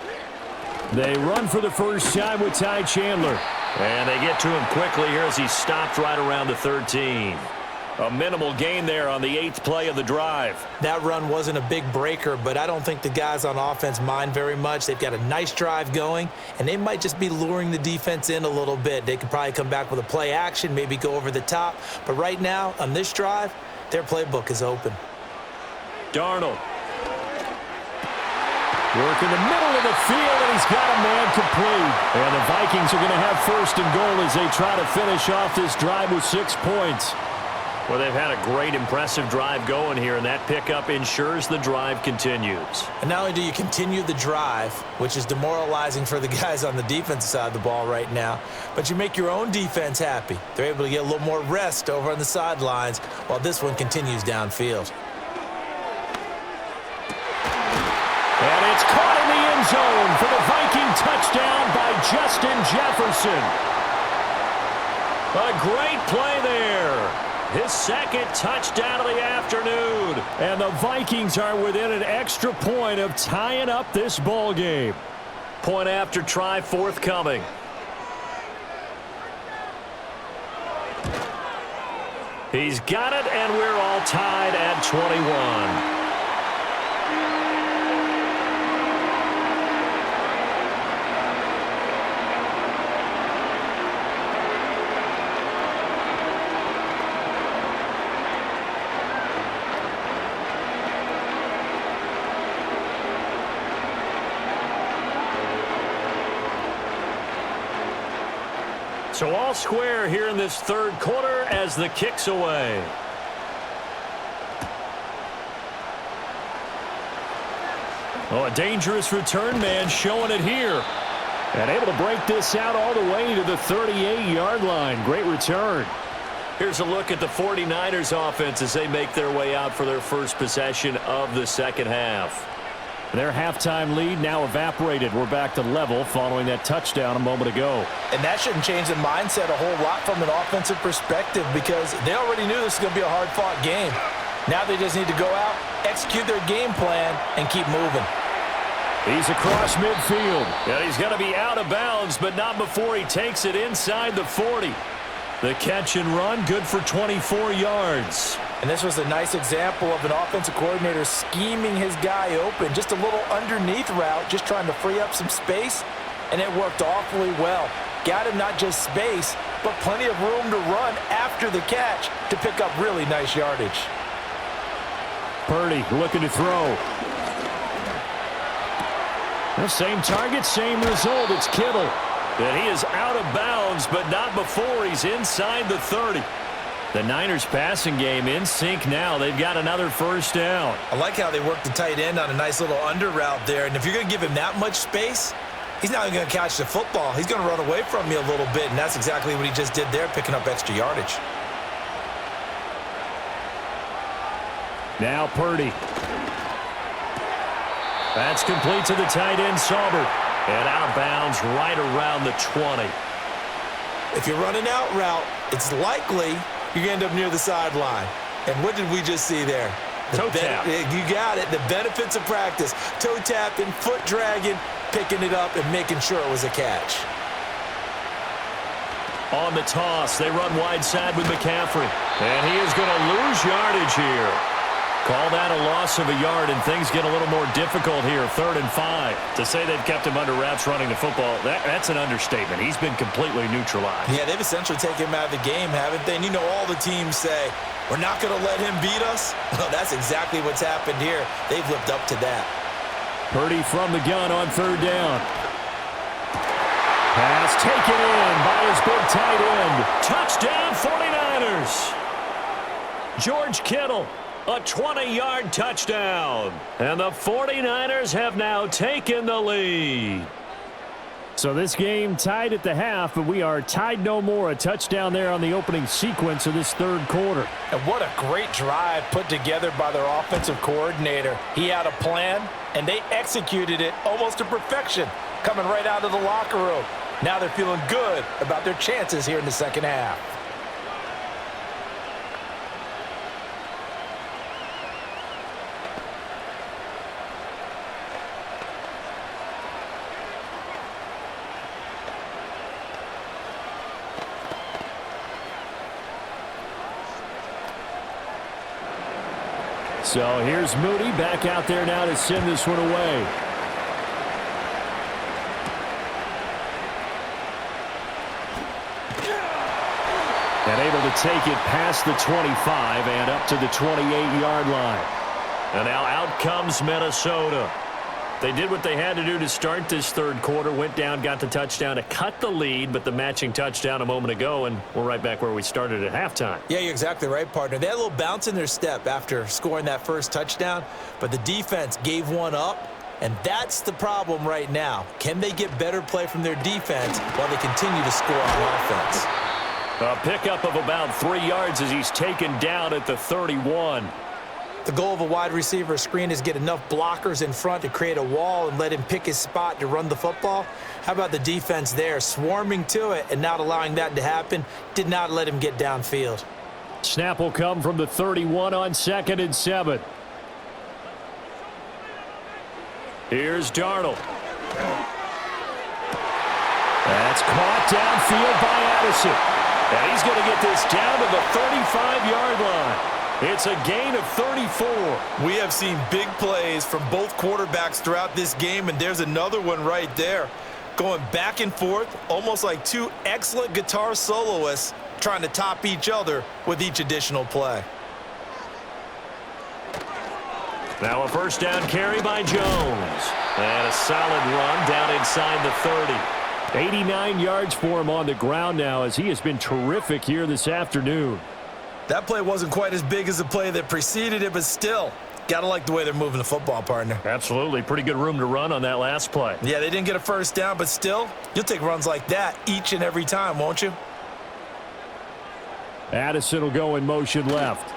They run for the first time with Ty Chandler. And they get to him quickly here as he stopped right around the 13. A minimal gain there on the 8th play of the drive. That run wasn't a big breaker, but I don't think the guys on offense mind very much. They've got a nice drive going, and they might just be luring the defense in a little bit. They could probably come back with a play action, maybe go over the top. But right now, on this drive, their playbook is open. Darnold. Work in the middle of the field, and he's got a man complete. And the Vikings are going to have 1st and goal as they try to finish off this drive with 6 points. Well, they've had a great, impressive drive going here, and that pickup ensures the drive continues. And not only do you continue the drive, which is demoralizing for the guys on the defensive side of the ball right now, but you make your own defense happy. They're able to get a little more rest over on the sidelines while this one continues downfield. And it's caught in the end zone for the Viking touchdown by Justin Jefferson. A great play there. His 2nd touchdown of the afternoon. And the Vikings are within an extra point of tying up this ball game. Point after try forthcoming. He's got it, and we're all tied at 21. So all square here in this 3rd quarter as the kick's away. Oh, a dangerous return man showing it here. And able to break this out all the way to the 38-yard line. Great return. Here's a look at the 49ers offense as they make their way out for their first possession of the 2nd half. Their halftime lead now evaporated. We're back to level following that touchdown a moment ago. And that shouldn't change the mindset a whole lot from an offensive perspective because they already knew this was going to be a hard-fought game. Now they just need to go out, execute their game plan, and keep moving. He's across midfield. Yeah, he's going to be out of bounds, but not before he takes it inside the 40. The catch and run, good for 24 yards. And this was a nice example of an offensive coordinator scheming his guy open. Just a little underneath route, just trying to free up some space, and it worked awfully well. Got him not just space, but plenty of room to run after the catch to pick up really nice yardage. Purdy looking to throw. The same target, same result. It's Kittle. And he is out of bounds, but not before he's inside the 30. The Niners passing game in sync now. They've got another first down. I like how they worked the tight end on a nice little under route there. And if you're going to give him that much space, He's not even going to catch the football. He's going to run away from me a little bit, and that's exactly what he just did there, picking up extra yardage. Now Purdy. That's complete to the tight end, Sauber. And out of bounds right around the 20. If you're running out route, it's likely you're going to end up near the sideline. And what did we just see there? Toe tap. You got it. The benefits of practice. Toe tapping, foot dragging, picking it up, and making sure it was a catch. On the toss, they run wide side with McCaffrey. And he is going to lose yardage here. Call that a loss of a yard, and things get a little more difficult here, 3rd and 5. To say they've kept him under wraps running the football, that's an understatement. He's been completely neutralized. Yeah, they've essentially taken him out of the game, haven't they? And you know all the teams say, we're not going to let him beat us. Well, that's exactly what's happened here. They've lived up to that. Purdy from the gun on 3rd down. Pass taken in by his big tight end. Touchdown 49ers. George Kittle. A 20-yard touchdown. And the 49ers have now taken the lead. So this game tied at the half, but we are tied no more. A touchdown there on the opening sequence of this 3rd quarter. And what a great drive put together by their offensive coordinator. He had a plan, and they executed it almost to perfection, coming right out of the locker room. Now they're feeling good about their chances here in the second half. So here's Moody back out there now to send this one away. And able to take it past the 25 and up to the 28-yard line. And now out comes Minnesota. They did what they had to do to start this 3rd quarter, went down, got the touchdown to cut the lead, but the matching touchdown a moment ago, and we're right back where we started at halftime. Yeah, you're exactly right, partner. They had a little bounce in their step after scoring that first touchdown, but the defense gave one up, and that's the problem right now. Can they get better play from their defense while they continue to score on offense? A pickup of about 3 yards as he's taken down at the 31. The goal of a wide receiver screen is get enough blockers in front to create a wall and let him pick his spot to run the football. How about the defense there, swarming to it and not allowing that to happen? Did not let him get downfield. Snap will come from the 31 on 2nd and 7. Here's Darnold. That's caught downfield by Addison. And he's going to get this down to the 35-yard line. It's a gain of 34. We have seen big plays from both quarterbacks throughout this game, and there's another one right there. Going back and forth, almost like two excellent guitar soloists trying to top each other with each additional play. Now a 1st down carry by Jones. And a solid run down inside the 30. 89 yards for him on the ground now as he has been terrific here this afternoon. That play wasn't quite as big as the play that preceded it, but still, got to like the way they're moving the football, partner. Absolutely. Pretty good room to run on that last play. Yeah, they didn't get a 1st down, but still, you'll take runs like that each and every time, won't you? Addison will go in motion left.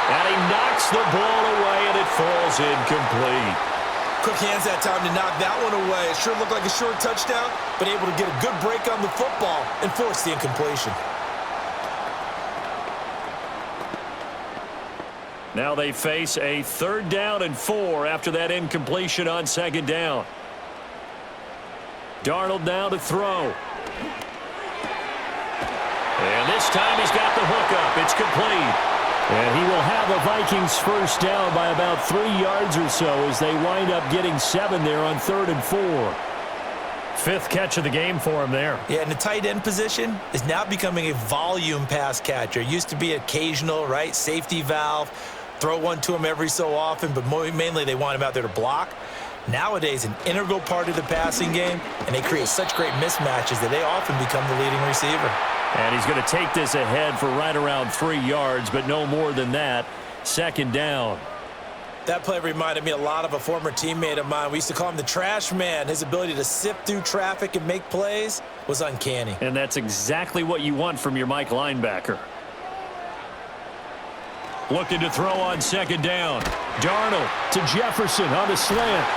And he knocks the ball away, and it falls incomplete. Quick hands that time to knock that one away. It sure looked like a short touchdown, but able to get a good break on the football and force the incompletion. Now they face a 3rd down and 4 after that incompletion on 2nd down. Darnold now to throw. And this time he's got the hook up. It's complete. And he will have a Vikings 1st down by about 3 yards or so as they wind up getting 7 there on 3rd and 4. 5th catch of the game for him there. Yeah, and the tight end position is now becoming a volume pass catcher. It used to be occasional, right? Safety valve. Throw one to him every so often, but mainly they want him out there to block. Nowadays, an integral part of the passing game, and they create such great mismatches that they often become the leading receiver. And he's going to take this ahead for right around 3 yards, but no more than that. 2nd down. That play reminded me a lot of a former teammate of mine. We used to call him the trash man. His ability to sift through traffic and make plays was uncanny. And that's exactly what you want from your Mike linebacker. Looking to throw on second down. Darnold to Jefferson on the slant.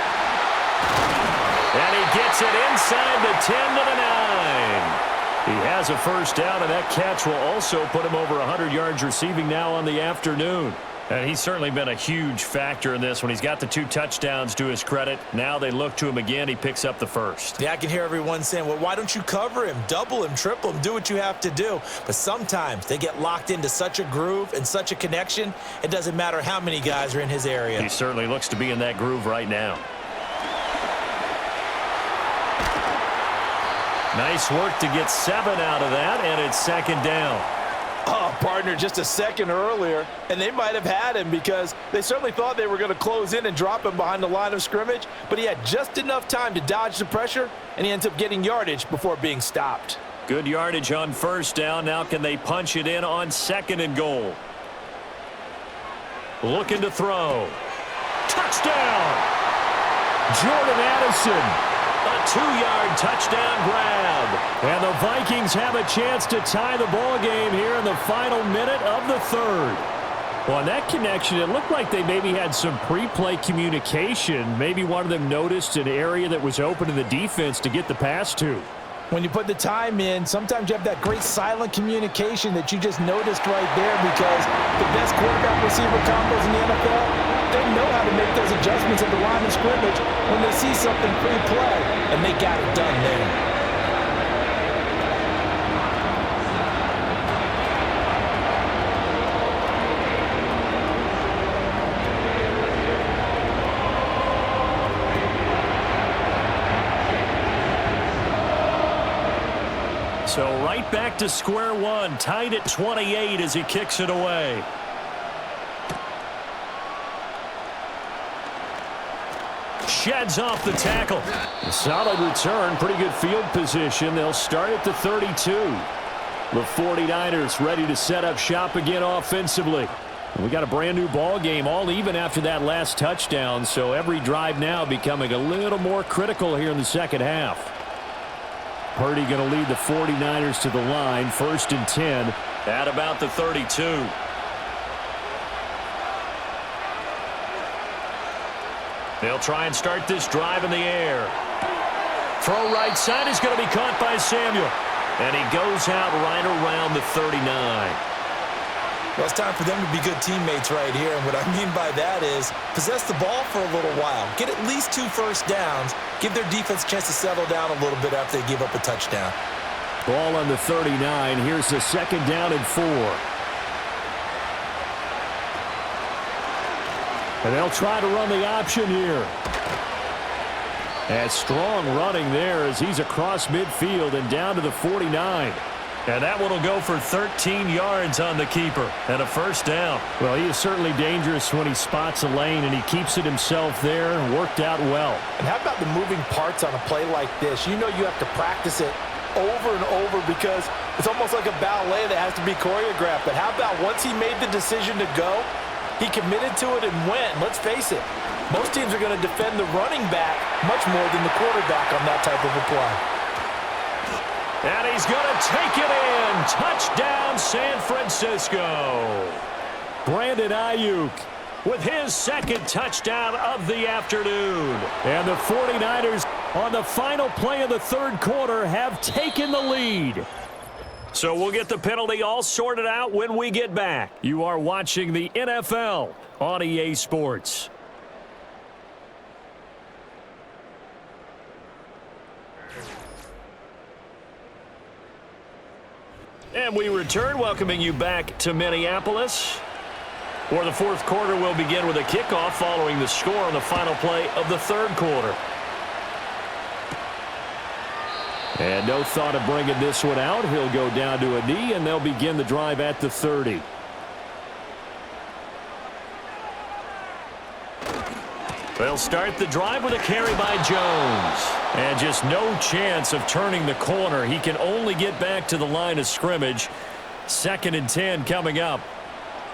And he gets it inside the 10 to the 9. He has a first down, and that catch will also put him over 100 yards receiving now on the afternoon. And he's certainly been a huge factor in this when he's got the 2 touchdowns to his credit. Now they look to him again. He picks up the first. Yeah, I can hear everyone saying, well, why don't you cover him, double him, triple him, do what you have to do. But sometimes they get locked into such a groove and such a connection, it doesn't matter how many guys are in his area. He certainly looks to be in that groove right now. Nice work to get 7 out of that, and it's second down. Oh, partner, just a second earlier, and they might have had him because they certainly thought they were going to close in and drop him behind the line of scrimmage, but he had just enough time to dodge the pressure, and he ends up getting yardage before being stopped. Good yardage on first down. Now can they punch it in on second and goal? Looking to throw. Touchdown! Jordan Addison. A 2-yard touchdown grab. And the Vikings have a chance to tie the ball game here in the final minute of the third. Well, on that connection, it looked like they maybe had some pre-play communication. Maybe one of them noticed an area that was open in the defense to get the pass to. When you put the time in, sometimes you have that great silent communication that you just noticed right there because the best quarterback-receiver combos in the NFL, they know how to make those adjustments at the line of scrimmage when they see something pre-play, and they got it done there. So right back to square one, tied at 28 as he kicks it away. Sheds off the tackle. A solid return, pretty good field position. They'll start at the 32. The 49ers ready to set up shop again offensively. We got a brand new ball game, all even after that last touchdown, so every drive now becoming a little more critical here in the second half. Purdy going to lead the 49ers to the line, 1st and 10. At about the 32. They'll try and start this drive in the air. Throw right side is going to be caught by Samuel. And he goes out right around the 39. Well, it's time for them to be good teammates right here. And what I mean by that is possess the ball for a little while. Get at least 2 first downs. Give their defense a chance to settle down a little bit after they give up a touchdown. Ball on the 39. Here's the 2nd down and 4. And they'll try to run the option here. And strong running there as he's across midfield and down to the 49. And that one will go for 13 yards on the keeper and a first down. Well, he is certainly dangerous when he spots a lane, and he keeps it himself there and worked out well. And how about the moving parts on a play like this? You know you have to practice it over and over because it's almost like a ballet that has to be choreographed. But how about once he made the decision to go, he committed to it and went. Let's face it, most teams are going to defend the running back much more than the quarterback on that type of a play. And he's going to take it in. Touchdown, San Francisco. Brandon Ayuk with his 2nd touchdown of the afternoon. And the 49ers on the final play of the 3rd quarter have taken the lead. So we'll get the penalty all sorted out when we get back. You are watching the NFL on EA Sports. And we return, welcoming you back to Minneapolis, where the 4th quarter will begin with a kickoff following the score on the final play of the 3rd quarter. And no thought of bringing this one out. He'll go down to a knee, and they'll begin the drive at the 30. They'll start the drive with a carry by Jones. And just no chance of turning the corner. He can only get back to the line of scrimmage. 2nd and 10 coming up.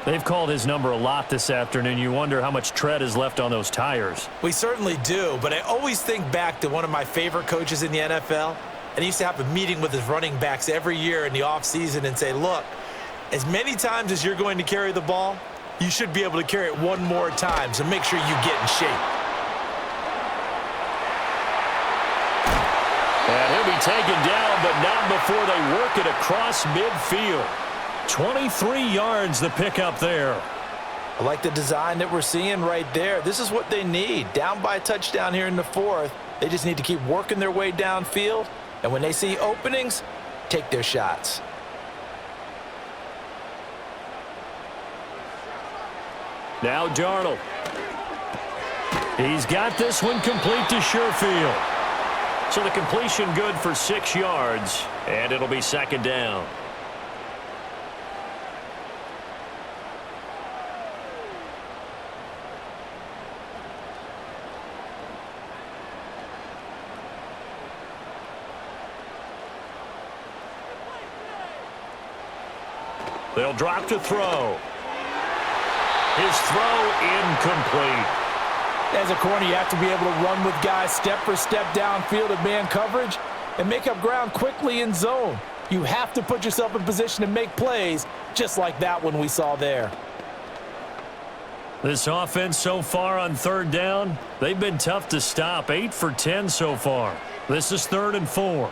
They've called his number a lot this afternoon. You wonder how much tread is left on those tires. We certainly do, but I always think back to one of my favorite coaches in the NFL, and he used to have a meeting with his running backs every year in the offseason and say, look, as many times as you're going to carry the ball, you should be able to carry it one more time, so make sure you get in shape. And he'll be taken down, but not before they work it across midfield. 23 yards the pickup there. I like the design that we're seeing right there. This is what they need. Down by a touchdown here in the fourth. They just need to keep working their way downfield. And when they see openings, take their shots. Now Darnold. He's got this one complete to Sherfield. So the completion good for 6 yards, and it'll be second down. They'll drop to throw. His throw incomplete. As a corner, you have to be able to run with guys step for step downfield in man coverage and make up ground quickly in zone. You have to put yourself in position to make plays, just like that one we saw there. This offense so far on third down, they've been tough to stop. 8 for 10 so far. This is 3rd and 4.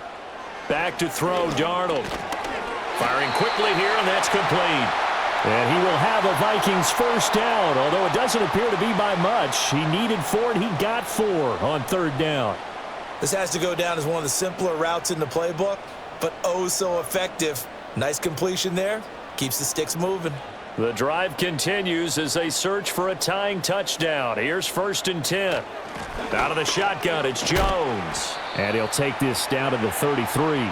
Back to throw, Darnold. Firing quickly here, and that's complete. And he will have a Vikings first down, although it doesn't appear to be by much. He needed 4, and he got 4 on third down. This has to go down as one of the simpler routes in the playbook, but oh so effective. Nice completion there. Keeps the sticks moving. The drive continues as they search for a tying touchdown. Here's 1st and 10. Out of the shotgun, it's Jones. And he'll take this down to the 33.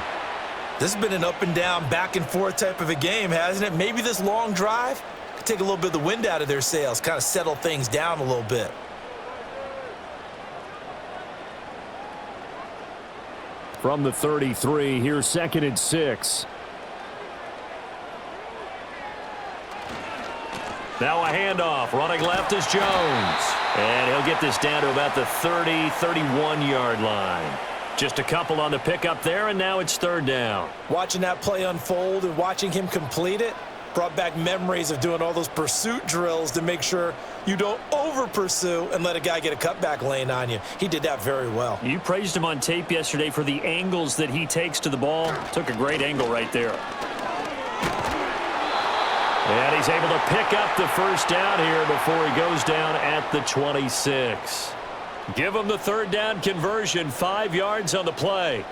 This has been an up and down, back and forth type of a game, hasn't it? Maybe this long drive could take a little bit of the wind out of their sails, kind of settle things down a little bit. From the 33, here's 2nd and 6. Now a handoff. Running left is Jones. And he'll get this down to about the 30, 31-yard line. Just a couple on the pickup there, and now it's 3rd down. Watching that play unfold and watching him complete it brought back memories of doing all those pursuit drills to make sure you don't over-pursue and let a guy get a cutback lane on you. He did that very well. You praised him on tape yesterday for the angles that he takes to the ball. Took a great angle right there. And he's able to pick up the first down here before he goes down at the 26. Give them the 3rd down conversion, 5 yards on the play.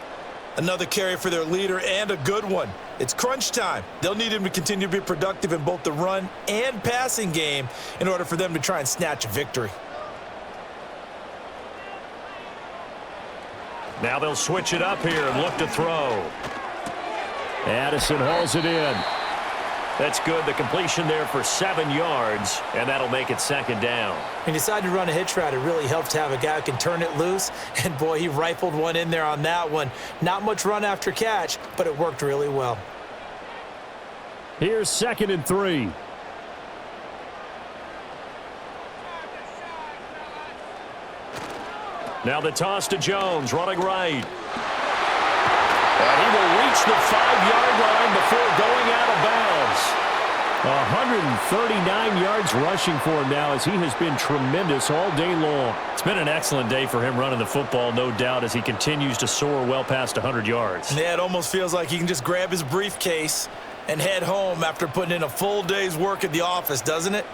Another carry for their leader and a good one. It's crunch time. They'll need him to continue to be productive in both the run and passing game in order for them to try and snatch a victory. Now they'll switch it up here and look to throw. Addison hauls it in. That's good. The completion there for 7 yards, and that'll make it 2nd down. When you decide to run a hitch route, it really helps to have a guy who can turn it loose. And, boy, he rifled one in there on that one. Not much run after catch, but it worked really well. Here's 2nd and 3. Now the toss to Jones, running right. And he will reach the 5-yard line before going out of bounds. 139 yards rushing for him now as he has been tremendous all day long. It's been an excellent day for him running the football, no doubt, as he continues to soar well past 100 yards. Yeah, it almost feels like he can just grab his briefcase and head home after putting in a full day's work at the office, doesn't it?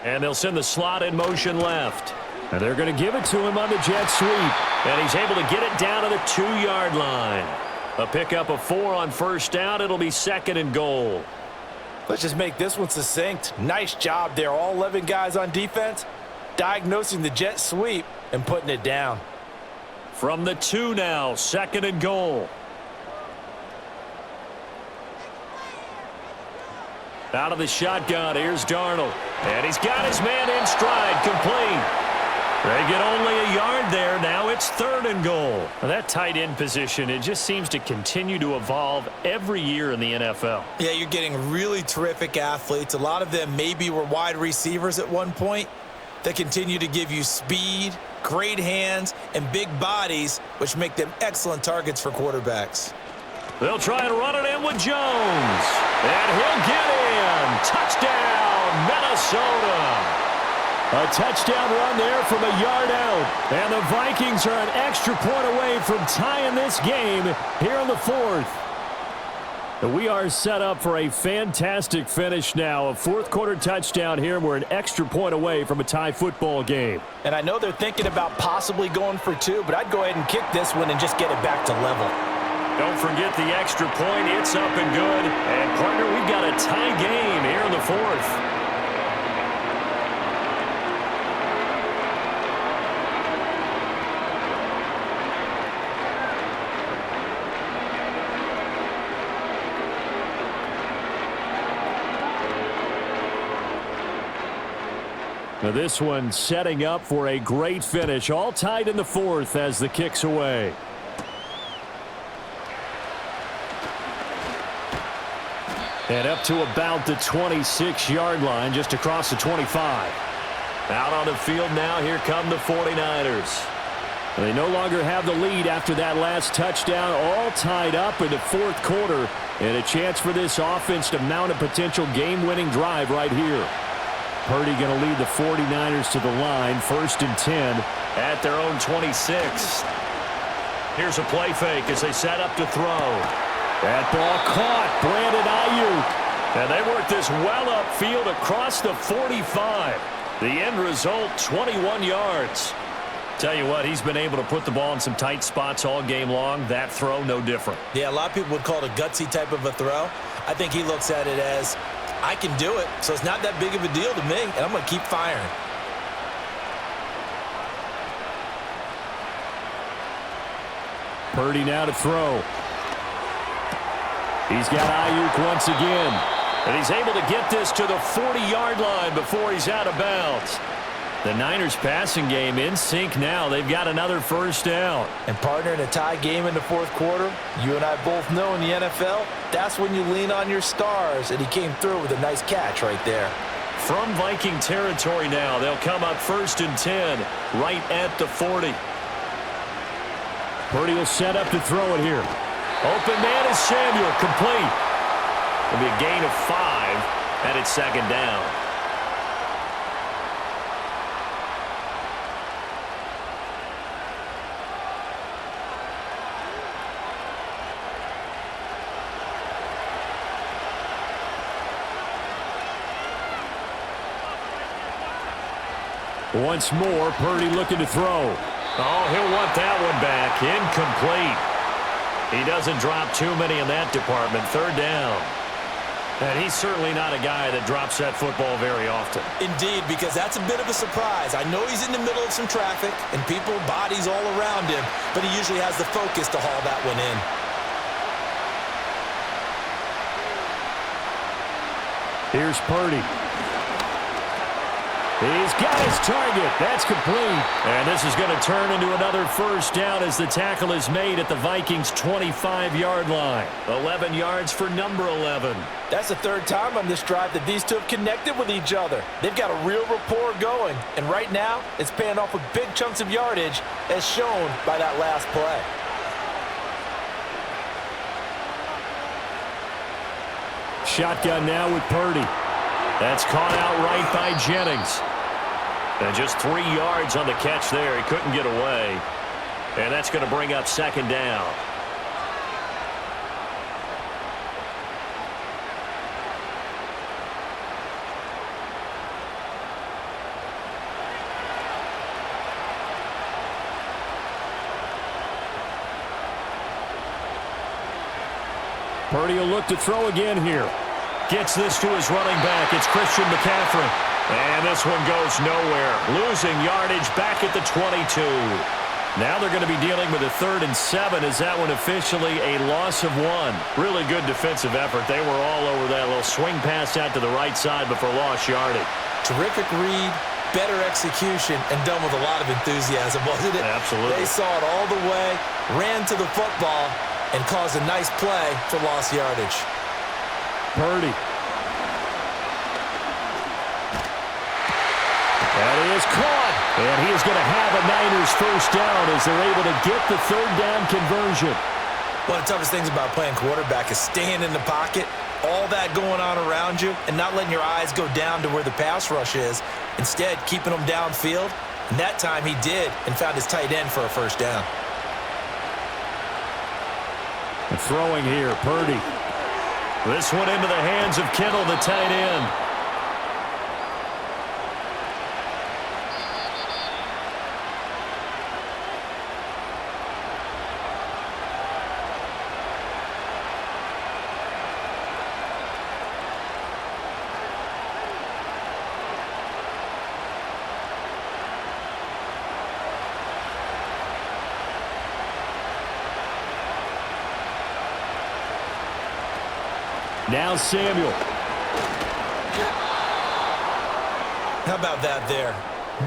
And they'll send the slot in motion left. And they're going to give it to him on the jet sweep. And he's able to get it down to the 2-yard line. A pickup of 4 on first down. It'll be 2nd and goal. Let's just make this one succinct. Nice job there. All 11 guys on defense diagnosing the jet sweep and putting it down. From the 2 now, 2nd and goal. Out of the shotgun, here's Darnold. And he's got his man in stride, complete. They get only a yard there. Now it's 3rd and goal. That tight end position, it just seems to continue to evolve every year in the NFL. Yeah, you're getting really terrific athletes. A lot of them maybe were wide receivers at one point. They continue to give you speed, great hands, and big bodies, which make them excellent targets for quarterbacks. They'll try and run it in with Jones. And he'll get in. Touchdown, Minnesota. A touchdown run there from a yard out. And the Vikings are an extra point away from tying this game here in the 4th. We are set up for a fantastic finish now. A 4th-quarter touchdown here. We're an extra point away from a tie football game. And I know they're thinking about possibly going for 2, but I'd go ahead and kick this one and just get it back to level. Don't forget the extra point. It's up and good. And, partner, we've got a tie game here in the 4th. Now this one setting up for a great finish. All tied in the 4th as the kick's away. And up to about the 26-yard line, just across the 25. Out on the field now, here come the 49ers. They no longer have the lead after that last touchdown. All tied up in the 4th quarter. And a chance for this offense to mount a potential game-winning drive right here. Purdy going to lead the 49ers to the line, 1st and 10. At their own 26. Here's a play fake as they set up to throw. That ball caught. Brandon Ayuk. And they work this well upfield across the 45. The end result, 21 yards. Tell you what, he's been able to put the ball in some tight spots all game long. That throw, no different. Yeah, a lot of people would call it a gutsy type of a throw. I think he looks at it as, I can do it, so it's not that big of a deal to me, and I'm going to keep firing. Purdy now to throw. He's got Ayuk once again. And he's able to get this to the 40-yard line before he's out of bounds. The Niners passing game in sync now. They've got another 1st down. And partner, in a tie game in the 4th quarter, you and I both know in the NFL, that's when you lean on your stars, and he came through with a nice catch right there. From Viking territory now, they'll come up 1st and 10, right at the 40. Purdy will set up to throw it here. Open man is Samuel, complete. It'll be a gain of 5, and it's 2nd down. Once more, Purdy looking to throw. Oh, he'll want that one back. Incomplete. He doesn't drop too many in that department. 3rd down. And he's certainly not a guy that drops that football very often. Indeed, because that's a bit of a surprise. I know he's in the middle of some traffic and people, bodies all around him, but he usually has the focus to haul that one in. Here's Purdy. He's got his target. That's complete. And this is going to turn into another 1st down as the tackle is made at the Vikings' 25-yard line. 11 yards for number 11. That's the 3rd time on this drive that these two have connected with each other. They've got a real rapport going. And right now, it's paying off with big chunks of yardage, as shown by that last play. Shotgun now with Purdy. That's caught out right by Jennings. And just 3 yards on the catch there. He couldn't get away. And that's going to bring up 2nd down. Purdy will look to throw again here. Gets this to his running back. It's Christian McCaffrey. And this one goes nowhere. Losing yardage back at the 22. Now they're going to be dealing with a 3rd and 7. Is that one officially a loss of 1? Really good defensive effort. They were all over that little swing pass out to the right side before lost yardage. Terrific read, better execution and done with a lot of enthusiasm, wasn't it? Absolutely. They saw it all the way, ran to the football, and caused a nice play for lost yardage. Purdy. That is caught. And he is going to have a Niners first down as they're able to get the third down conversion. One of the toughest things about playing quarterback is staying in the pocket, all that going on around you, and not letting your eyes go down to where the pass rush is. Instead, keeping them downfield. And that time he did and found his tight end for a first down. And throwing here, Purdy. This one into the hands of Kittle, the tight end. Now Samuel. How about that there?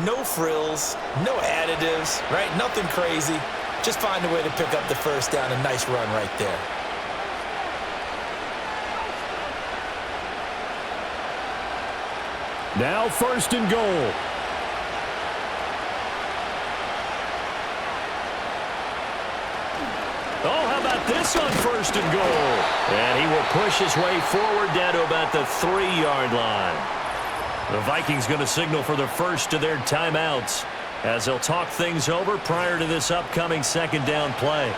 No frills, no additives, right? Nothing crazy. Just find a way to pick up the first down. A nice run right there. Now first and goal. Oh, how about this on first and goal? And he will push his way forward down to about the 3-yard line. The Vikings going to signal for the first of their timeouts as they'll talk things over prior to this upcoming second down play.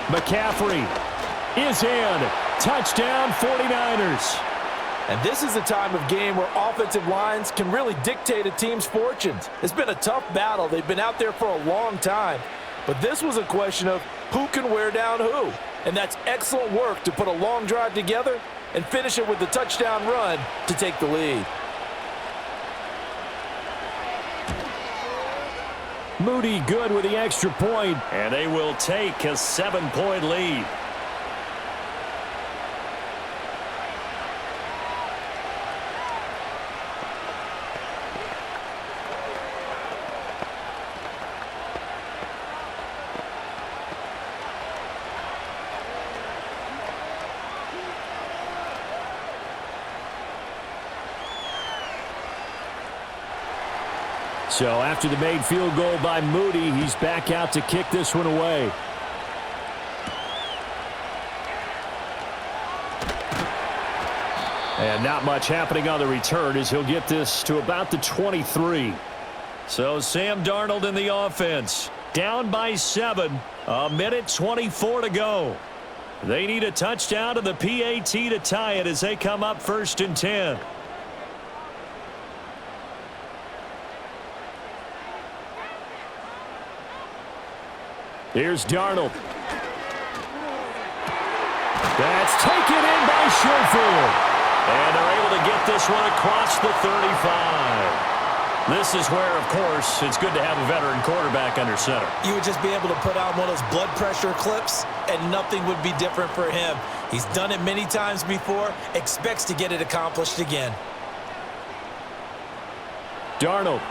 McCaffrey is in. Touchdown 49ers. And this is a time of game where offensive lines can really dictate a team's fortunes. It's been a tough battle. They've been out there for a long time. But this was a question of who can wear down who. And that's excellent work to put a long drive together and finish it with the touchdown run to take the lead. Moody good with the extra point. And they will take a 7-point lead. So after the made field goal by Moody, he's back out to kick this one away. And not much happening on the return as he'll get this to about the 23. So Sam Darnold in the offense. Down by 7. 1:24 to go. They need a touchdown to the PAT to tie it as they come up first and 10. Here's Darnold. That's taken in by Schofield. And they're able to get this one across the 35. This is where, of course, it's good to have a veteran quarterback under center. You would just be able to put on one of those blood pressure clips, and nothing would be different for him. He's done it many times before, expects to get it accomplished again. Darnold.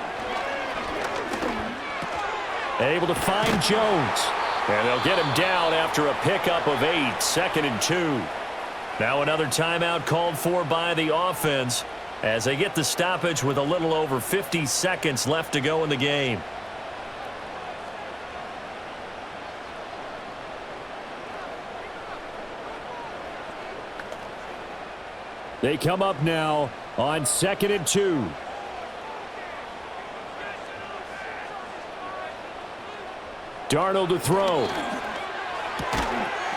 Able to find Jones. And they'll get him down after a pickup of 8, 2nd and 2. Now another timeout called for by the offense as they get the stoppage with a little over 50 seconds left to go in the game. They come up now on 2nd and 2. Darnold to throw.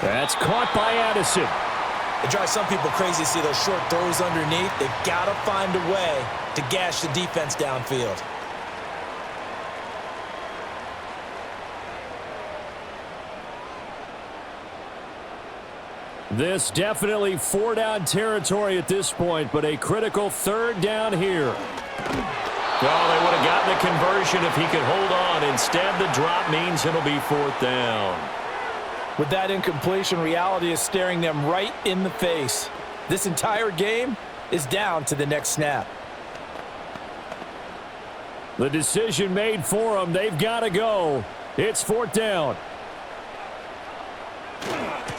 That's caught by Addison. It drives some people crazy to see those short throws underneath. They've got to find a way to gash the defense downfield. This definitely four-down territory at this point, but a critical third down here. Well, they would have gotten the conversion if he could hold on. Instead, the drop means it'll be fourth down. With that incompletion, reality is staring them right in the face. This entire game is down to the next snap. The decision made for them. They've got to go. It's fourth down.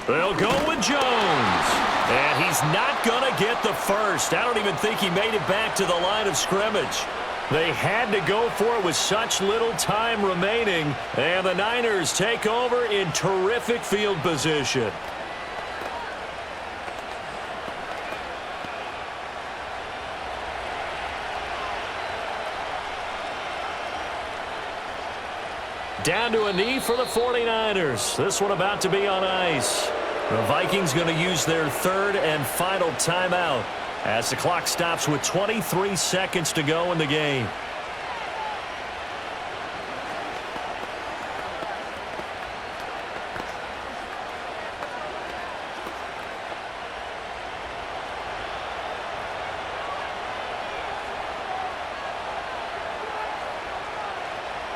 They'll go with Jones. And he's not going to get the first. I don't even think he made it back to the line of scrimmage. They had to go for it with such little time remaining. And the Niners take over in terrific field position. Down to a knee for the 49ers. This one about to be on ice. The Vikings going to use their third and final timeout as the clock stops with 23 seconds to go in the game.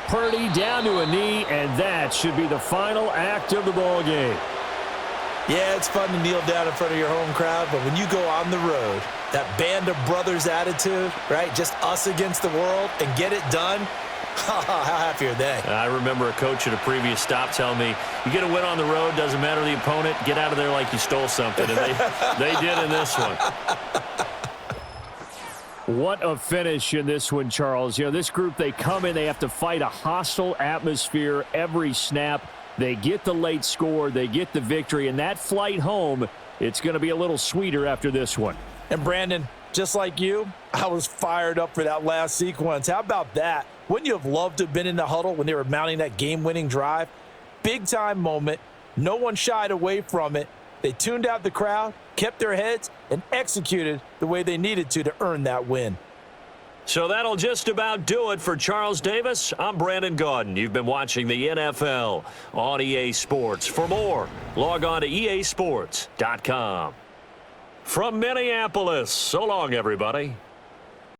Purdy down to a knee, and that should be the final act of the ball game. Yeah, it's fun to kneel down in front of your home crowd, but when you go on the road, that band of brothers attitude, right, just us against the world, and get it done, how happy are they? I remember a coach at a previous stop telling me, you get a win on the road, doesn't matter the opponent, get out of there like you stole something, and they did in this one. What a finish in this one, Charles. You know, this group, they come in, they have to fight a hostile atmosphere every snap. They get the late score, they get the victory, and that flight home, it's going to be a little sweeter after this one. And Brandon, just like you, I was fired up for that last sequence. How about that? Wouldn't you have loved to have been in the huddle when they were mounting that game-winning drive? Big-time moment. No one shied away from it. They tuned out the crowd, kept their heads, and executed the way they needed to earn that win. So that'll just about do it for Charles Davis. I'm Brandon Gaudin. You've been watching the NFL on EA Sports. For more, log on to easports.com. From Minneapolis, so long, everybody.